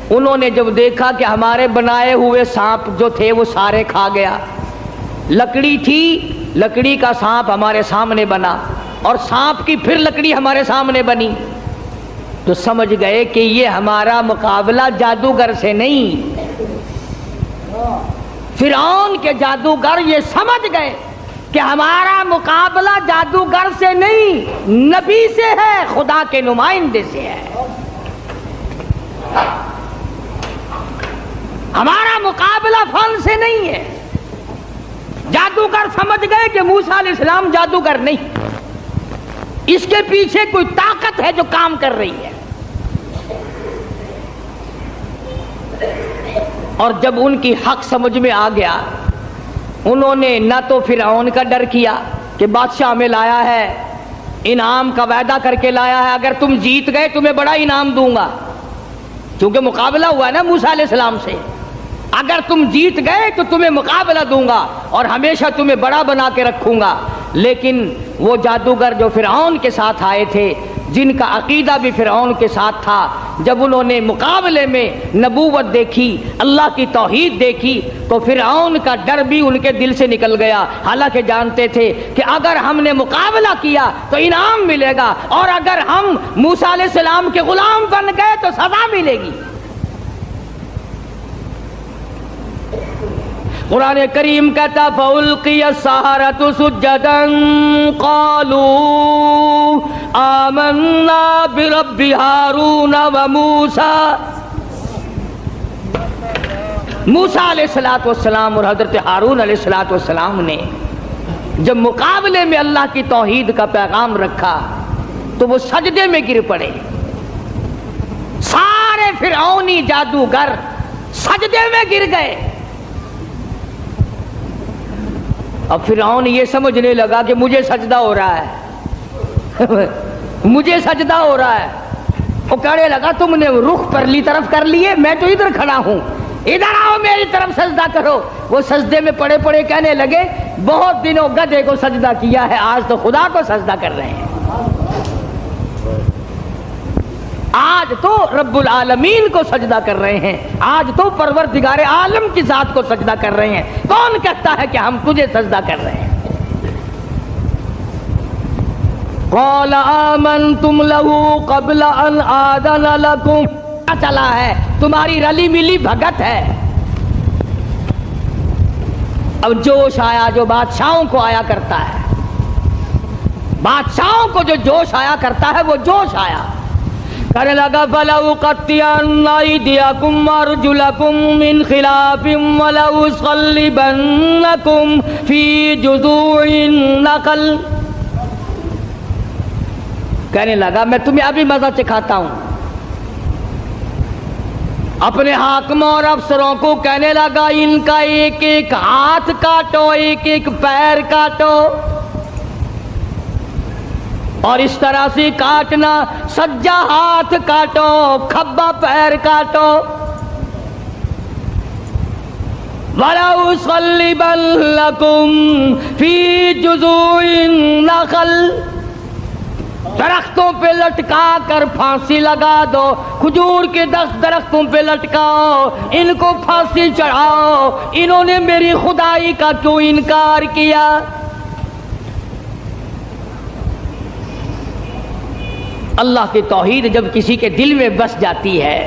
انہوں نے جب دیکھا کہ ہمارے بنائے ہوئے سانپ جو تھے وہ سارے کھا گیا، لکڑی تھی، لکڑی کا سانپ ہمارے سامنے بنا اور سانپ کی پھر لکڑی ہمارے سامنے بنی، تو سمجھ گئے کہ یہ ہمارا مقابلہ جادوگر سے نہیں۔ فرعون کے جادوگر یہ سمجھ گئے کہ ہمارا مقابلہ جادوگر سے نہیں، نبی سے ہے، خدا کے نمائندے سے ہے۔ ہمارا مقابلہ فن سے نہیں ہے۔ جادوگر سمجھ گئے کہ موسیٰ علیہ السلام جادوگر نہیں، اس کے پیچھے کوئی طاقت ہے جو کام کر رہی ہے۔ اور جب ان کی حق سمجھ میں آ گیا، انہوں نے نہ تو فرعون کا ڈر کیا کہ بادشاہ میں لایا ہے، انعام کا وعدہ کر کے لایا ہے، اگر تم جیت گئے تمہیں بڑا انعام دوں گا، کیونکہ مقابلہ ہوا ہے نا موسیٰ علیہ السلام سے، اگر تم جیت گئے تو تمہیں مقابلہ دوں گا اور ہمیشہ تمہیں بڑا بنا کے رکھوں گا۔ لیکن وہ جادوگر جو فرعون کے ساتھ آئے تھے، جن کا عقیدہ بھی فرعون کے ساتھ تھا، جب انہوں نے مقابلے میں نبوت دیکھی، اللہ کی توحید دیکھی، تو فرعون کا ڈر بھی ان کے دل سے نکل گیا، حالانکہ جانتے تھے کہ اگر ہم نے مقابلہ کیا تو انعام ملے گا، اور اگر ہم موسیٰ علیہ السلام کے غلام بن گئے تو سزا ملے گی۔ قرآن کریم کہتا فَأُلْقِيَ السَّحَرَةُ سُجَّدًا قَالُوا آمَنَّا بِرَبِّ هَارُونَ وَمُوسَىٰ۔ موسیٰ علیہ السلام اور حضرت ہارون علیہ السلام نے جب مقابلے میں اللہ کی توحید کا پیغام رکھا تو وہ سجدے میں گر پڑے۔ سارے فرعونی جادوگر سجدے میں گر گئے۔ اب فرعون یہ سمجھنے لگا کہ مجھے سجدہ ہو رہا ہے مجھے سجدہ ہو رہا ہے۔ وہ کہنے لگا تم نے رخ پرلی طرف کر لیے، میں تو ادھر کھڑا ہوں، ادھر آؤ میری طرف سجدہ کرو۔ وہ سجدے میں پڑے پڑے کہنے لگے بہت دنوں گدھے کو سجدہ کیا ہے، آج تو خدا کو سجدہ کر رہے ہیں، آج تو رب العالمین کو سجدہ کر رہے ہیں، آج تو پروردگار عالم کی ذات کو سجدہ کر رہے ہیں۔ کون کہتا ہے کہ ہم تجھے سجدہ کر رہے ہیں؟ قال آمنتم له قبل ان آذن لكم، پتہ چلا ہے تمہاری رلی ملی بھگت ہے۔ اب جوش آیا جو بادشاہوں کو آیا کرتا ہے، بادشاہوں کو جو جوش آیا کرتا ہے وہ جوش آیا، کہنے لگا فَلَأُقَطِّعَنَّ أَيْدِيَكُمْ وَأَرْجُلَكُمْ مِنْ خِلَافٍ وَلَأُصَلِّبَنَّكُمْ فِي جُذُوعِ النَّخْلِ۔ کہنے لگا میں تمہیں ابھی مزہ چکھاتا ہوں۔ اپنے حاکموں اور افسروں کو کہنے لگا ان کا ایک ایک ہاتھ کاٹو، ایک ایک پیر کاٹو، اور اس طرح سے کاٹنا، سجا ہاتھ کاٹو، کھبا پیر کاٹو۔ وَلَأُصَلِّبَنَّكُمْ فِي جُذُوعِ النَّخْلِ، درختوں پہ لٹکا کر پھانسی لگا دو، کھجور کے 10 درختوں پہ لٹکاؤ، ان کو پھانسی چڑھاؤ، انہوں نے میری خدائی کا کیوں انکار کیا؟ اللہ کی توحید جب کسی کے دل میں بس جاتی ہے،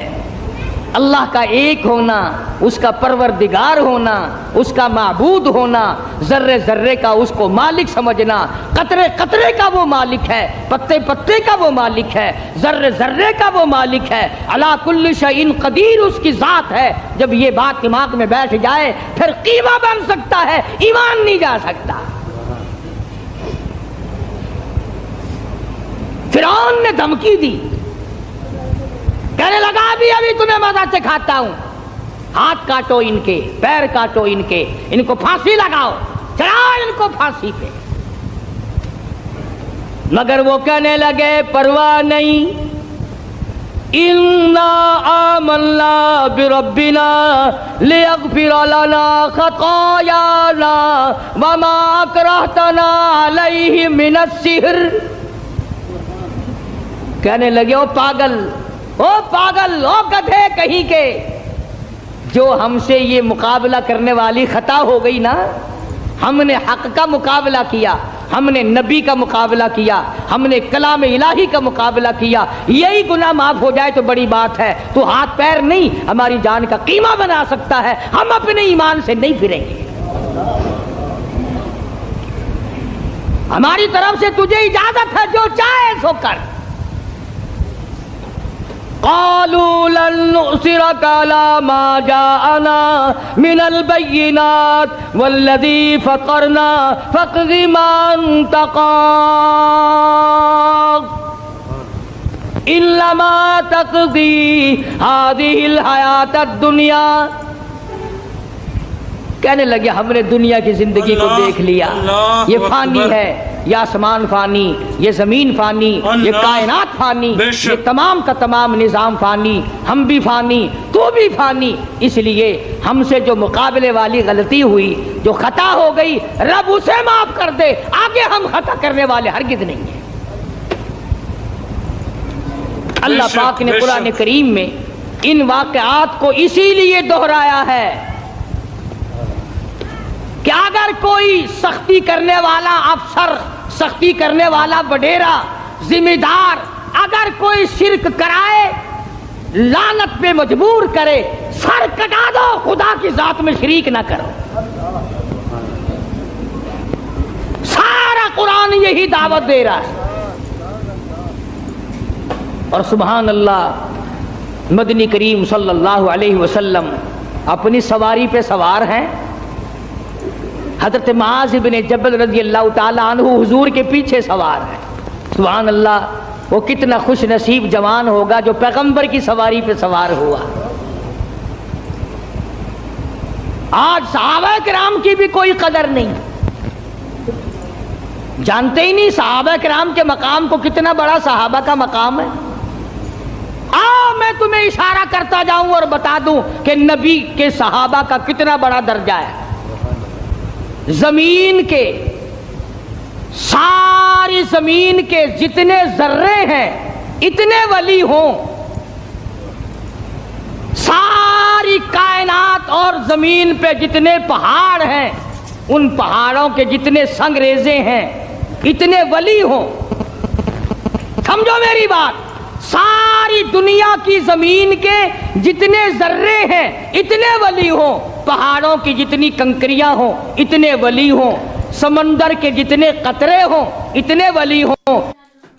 اللہ کا ایک ہونا، اس کا پروردگار ہونا، اس کا معبود ہونا، ذرے ذرے کا اس کو مالک سمجھنا، قطرے قطرے کا وہ مالک ہے، پتے پتے کا وہ مالک ہے، ذرے ذرے کا وہ مالک ہے، علی کل شیء قدیر اس کی ذات ہے، جب یہ بات دماغ میں بیٹھ جائے پھر قیمہ بن سکتا ہے، ایمان نہیں جا سکتا۔ دھمکی دی، کہنے لگا ابھی تمہیں مزہ چکھاتا ہوں، ہاتھ کاٹو ان کے، پیر کاٹو ان کے، ان کو پھانسی لگاؤ، چڑھاؤ ان کو پھانسی پہ۔ مگر وہ کہنے لگے پرواہ نہیں، اِنَّا آمَنَّا بِرَبِّنَا لِيَغْفِرَ لَنَا خَطَايَانَا وَمَا أَكْرَهْتَنَا عَلَيْهِ مِنَ السِّحْرِ۔ کہنے لگے او پاگل، او گدھے کہیں کے، جو ہم سے یہ مقابلہ کرنے والی خطا ہو گئی نا، ہم نے حق کا مقابلہ کیا، ہم نے نبی کا مقابلہ کیا، ہم نے کلام الہی کا مقابلہ کیا، یہی گناہ معاف ہو جائے تو بڑی بات ہے، تو ہاتھ پیر نہیں ہماری جان کا قیمہ بنا سکتا ہے، ہم اپنے ایمان سے نہیں پھریں گے، ہماری طرف سے تجھے اجازت ہے، جو چاہے سو کر۔ قالوا لن نؤثرك على ما جاءنا من البينات والذي فطرنا فاقض ما انت قاض انما تقضي هذه الحياة الدنيا۔ کہنے لگے ہم نے دنیا کی زندگی کو دیکھ لیا، یہ فانی ہے، یہ آسمان فانی، یہ زمین فانی، یہ کائنات فانی، یہ تمام کا تمام نظام فانی، ہم بھی فانی، تو بھی فانی، اس لیے ہم سے جو مقابلے والی غلطی ہوئی، جو خطا ہو گئی، رب اسے معاف کر دے، آگے ہم خطا کرنے والے ہرگز نہیں ہیں۔ اللہ پاک نے قرآن کریم میں ان واقعات کو اسی لیے دہرایا ہے کہ اگر کوئی سختی کرنے والا افسر، سختی کرنے والا وڈیرا، ذمہ دار اگر کوئی شرک کرائے، لعنت پہ مجبور کرے، سر کٹا دو، خدا کی ذات میں شریک نہ کرو۔ سارا قرآن یہی دعوت دے رہا ہے۔ اور سبحان اللہ، مدنی کریم صلی اللہ علیہ وسلم اپنی سواری پہ سوار ہیں، حضرت معاذ بن جبل رضی اللہ تعالی عنہ حضور کے پیچھے سوار ہے۔ سبحان اللہ، وہ کتنا خوش نصیب جوان ہوگا جو پیغمبر کی سواری پہ سوار ہوا۔ آج صحابہ کرام کی بھی کوئی قدر نہیں، جانتے ہی نہیں صحابہ کرام کے مقام کو، کتنا بڑا صحابہ کا مقام ہے۔ آؤ میں تمہیں اشارہ کرتا جاؤں اور بتا دوں کہ نبی کے صحابہ کا کتنا بڑا درجہ ہے۔ زمین کے، ساری زمین کے جتنے ذرے ہیں، اتنے ولی ہوں، ساری کائنات اور زمین پہ جتنے پہاڑ ہیں، ان پہاڑوں کے جتنے سنگریزے ہیں، اتنے ولی ہوں۔ سمجھو میری بات، ساری دنیا کی زمین کے جتنے ذرے ہیں اتنے ولی ہوں، پہاڑوں کی جتنی کنکریاں ہوں اتنے ولی ہوں، سمندر کے جتنے قطرے ہوں اتنے ولی ہوں،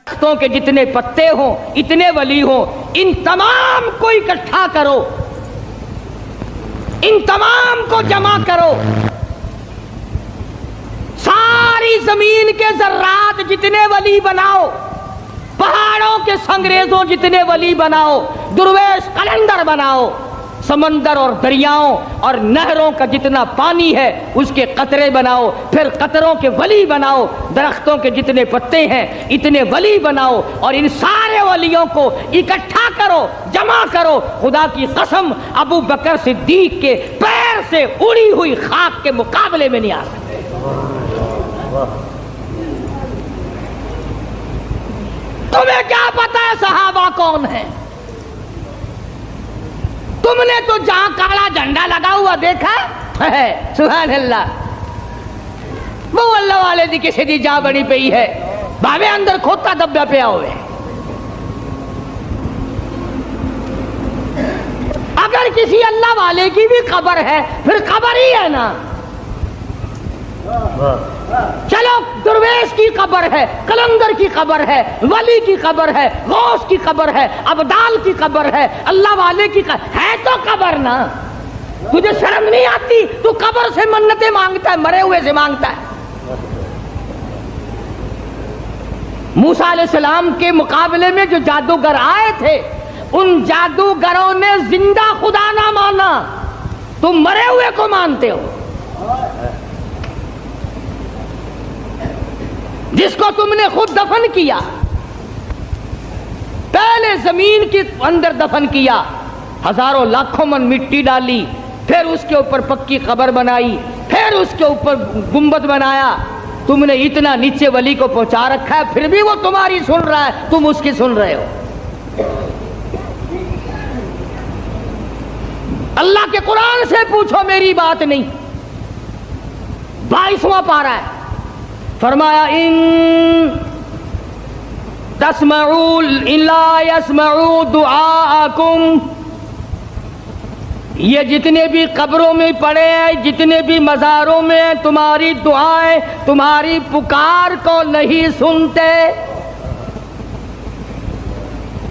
درختوں کے جتنے پتے ہوں اتنے ولی ہوں، ان تمام کو اکٹھا کرو، ان تمام کو جمع کرو، ساری زمین کے ذرات جتنے ولی بناؤ، پہاڑوں کے سنگریزوں جتنے ولی بناؤ، درویش قلندر بناؤ، سمندر اور دریاؤں اور نہروں کا جتنا پانی ہے اس کے قطرے بناؤ، پھر قطروں کے ولی بناؤ، درختوں کے جتنے پتے ہیں اتنے ولی بناؤ، اور ان سارے ولیوں کو اکٹھا کرو، جمع کرو۔ خدا کی قسم، ابو بکر صدیق کے پیر سے اڑی ہوئی خاک کے مقابلے میں نہیں آ سکتے۔ تمہیں کیا پتا ہے صحابہ کون ہیں؟ تم نے تو جہاں کالا جھنڈا لگا ہوا دیکھا ہے، سبحان اللہ، وہ اللہ والے دی کسی دی جا بڑی پئی ہے، باوے اندر کھوتا دبا پیا ہوئے۔ اگر کسی اللہ والے کی بھی قبر ہے پھر قبر ہی ہے نا۔ چلو درویش کی قبر ہے، قلندر کی قبر ہے، ولی کی قبر ہے، غوث کی قبر ہے، ابدال کی قبر ہے، اللہ والے کی قبر ہے، تو قبر نا۔ تجھے شرم نہیں آتی؟ تو قبر سے منتیں مانگتا ہے، مرے ہوئے سے مانگتا ہے۔ موسیٰ علیہ السلام کے مقابلے میں جو جادوگر آئے تھے ان جادوگروں نے زندہ خدا نہ مانا، تم مرے ہوئے کو مانتے ہو، جس کو تم نے خود دفن کیا، پہلے زمین کے اندر دفن کیا، ہزاروں لاکھوں من مٹی ڈالی، پھر اس کے اوپر پکی قبر بنائی، پھر اس کے اوپر گنبد بنایا، تم نے اتنا نیچے ولی کو پہنچا رکھا ہے، پھر بھی وہ تمہاری سن رہا ہے، تم اس کی سن رہے ہو۔ اللہ کے قرآن سے پوچھو، میری بات نہیں۔ 22واں پارہ ہے، فرمایا ان تسمعوا لا يسمعوا دعاءکم، یہ جتنے بھی قبروں میں پڑے ہیں، جتنے بھی مزاروں میں ہیں، تمہاری دعائیں، تمہاری پکار کو نہیں سنتے۔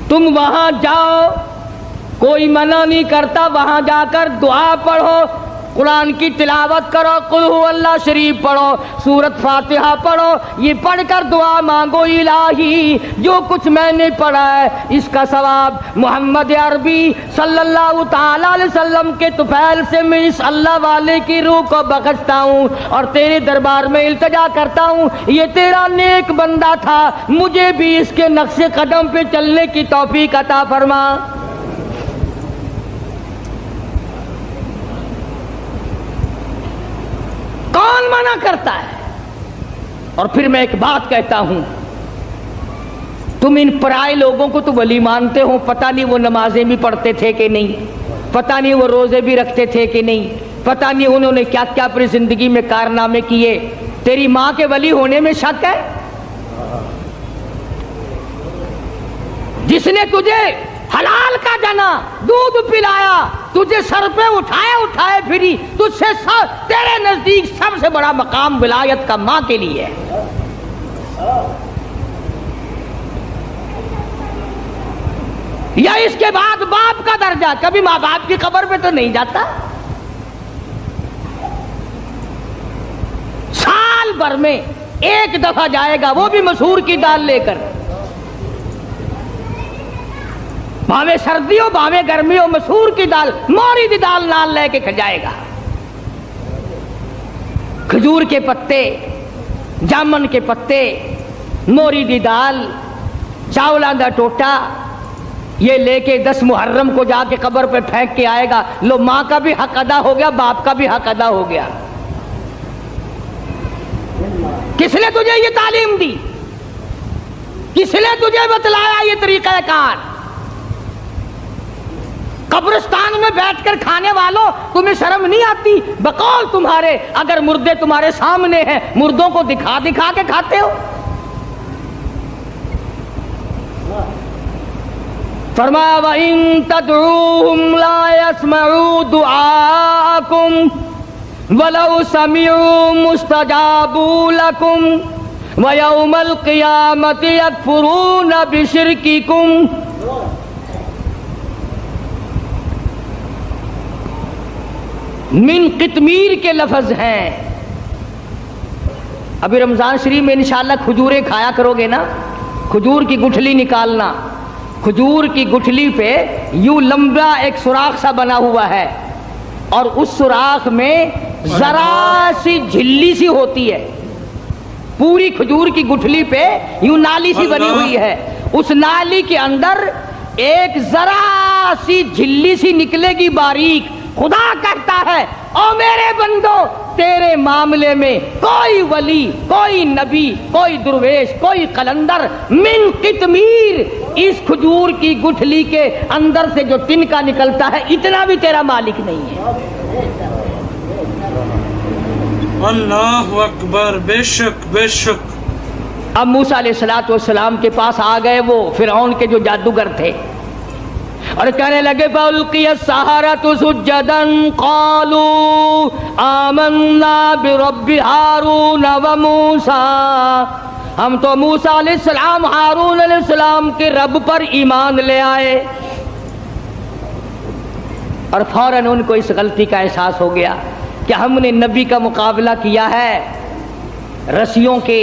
تم وہاں جاؤ، کوئی منع نہیں کرتا، وہاں جا کر دعا پڑھو، قرآن کی تلاوت کرو، قل هو اللہ شریف پڑھو، سورت فاتحہ پڑھو، یہ پڑھ کر دعا مانگو، الہی جو کچھ میں نے پڑھا ہے اس کا ثواب محمد عربی صلی اللہ تعالی علیہ وسلم کے طفیل سے میں اس اللہ والے کی روح کو بخشتا ہوں اور تیرے دربار میں التجا کرتا ہوں، یہ تیرا نیک بندہ تھا، مجھے بھی اس کے نقش قدم پہ چلنے کی توفیق عطا فرما۔ کون منع کرتا ہے؟ اور پھر میں ایک بات کہتا ہوں، تم ان پرائے لوگوں کو تو ولی مانتے ہو، پتہ نہیں وہ نمازیں بھی پڑھتے تھے کہ نہیں، پتہ نہیں وہ روزے بھی رکھتے تھے کہ نہیں، پتہ نہیں انہوں نے کیا کیا اپنی زندگی میں کارنامے کیے، تیری ماں کے ولی ہونے میں شک ہے؟ جس نے تجھے حلال کا جنا دودھ پلایا، تجھے سر پہ اٹھائے پھری، تجھ سے تیرے نزدیک سب سے بڑا مقام ولایت کا ماں کے لیے ہے۔ یا اس کے بعد باپ کا درجہ، کبھی ماں باپ کی قبر پہ تو نہیں جاتا، سال بھر میں ایک دفعہ جائے گا، وہ بھی مسور کی دال لے کر، بھاوے سردی ہو بھاوے گرمی ہو، مسور کی دال، موری دی دال نال لے کے کھجائے گا، کھجور کے پتے، جامن کے پتے، موری دی دال، چاولاں دا ٹوٹا، یہ لے کے 10 محرم کو جا کے قبر پہ پھینک کے آئے گا، لو ماں کا بھی حق ادا ہو گیا، باپ کا بھی حق ادا ہو گیا۔ کس نے تجھے یہ تعلیم دی؟ کس نے تجھے بتلایا یہ طریقہ کار؟ قبرستان میں بیٹھ کر کھانے والوں، تمہیں شرم نہیں آتی؟ بقول تمہارے اگر مردے تمہارے سامنے ہیں، مردوں کو دکھا دکھا کے کھاتے ہو۔ فرمایا وَإِن تَدْعُوهُمْ لَا يَسْمَعُوا دُعَاءَكُمْ وَلَوْ سَمِعُوا مُسْتَجَابُوا لَكُمْ وَيَوْمَ الْقِيَامَةِ يَكْفُرُونَ بِشِرْكِكُمْ۔ من قطمیر کے لفظ ہیں۔ ابھی رمضان شریف میں انشاءاللہ کھجوریں کھایا کرو گے نا، کھجور کی گٹھلی نکالنا، کھجور کی گٹھلی پہ یوں لمبا ایک سوراخ سا بنا ہوا ہے اور اس سوراخ میں ذرا سی جھلی سی ہوتی ہے، پوری کھجور کی گٹھلی پہ یوں نالی سی بنی ہوئی ہے، اس نالی کے اندر ایک ذرا سی جھلی سی نکلے گی باریک۔ خدا کہتا ہے او میرے بندو، تیرے معاملے میں کوئی ولی، کوئی نبی، کوئی درویش، کوئی قلندر من قطمیر، اس کھجور کی گٹھلی کے اندر سے جو تنکا نکلتا ہے اتنا بھی تیرا مالک نہیں ہے۔ اللہ اکبر، بے شک بے شک۔ اب موسیٰ علیہ السلام کے پاس آ گئے وہ فرعون کے جو جادوگر تھے اور کہنے لگے فَأُلْقِيَ السَّحَرَةُ سُجَّدًا قَالُوا آمَنَّا بِرَبِّ ہارون وَمُوسَىٰ، ہم تو موسیٰ علیہ السلام، ہارون علیہ السلام کے رب پر ایمان لے آئے۔ اور فوراً ان کو اس غلطی کا احساس ہو گیا کہ ہم نے نبی کا مقابلہ کیا ہے رسیوں کے،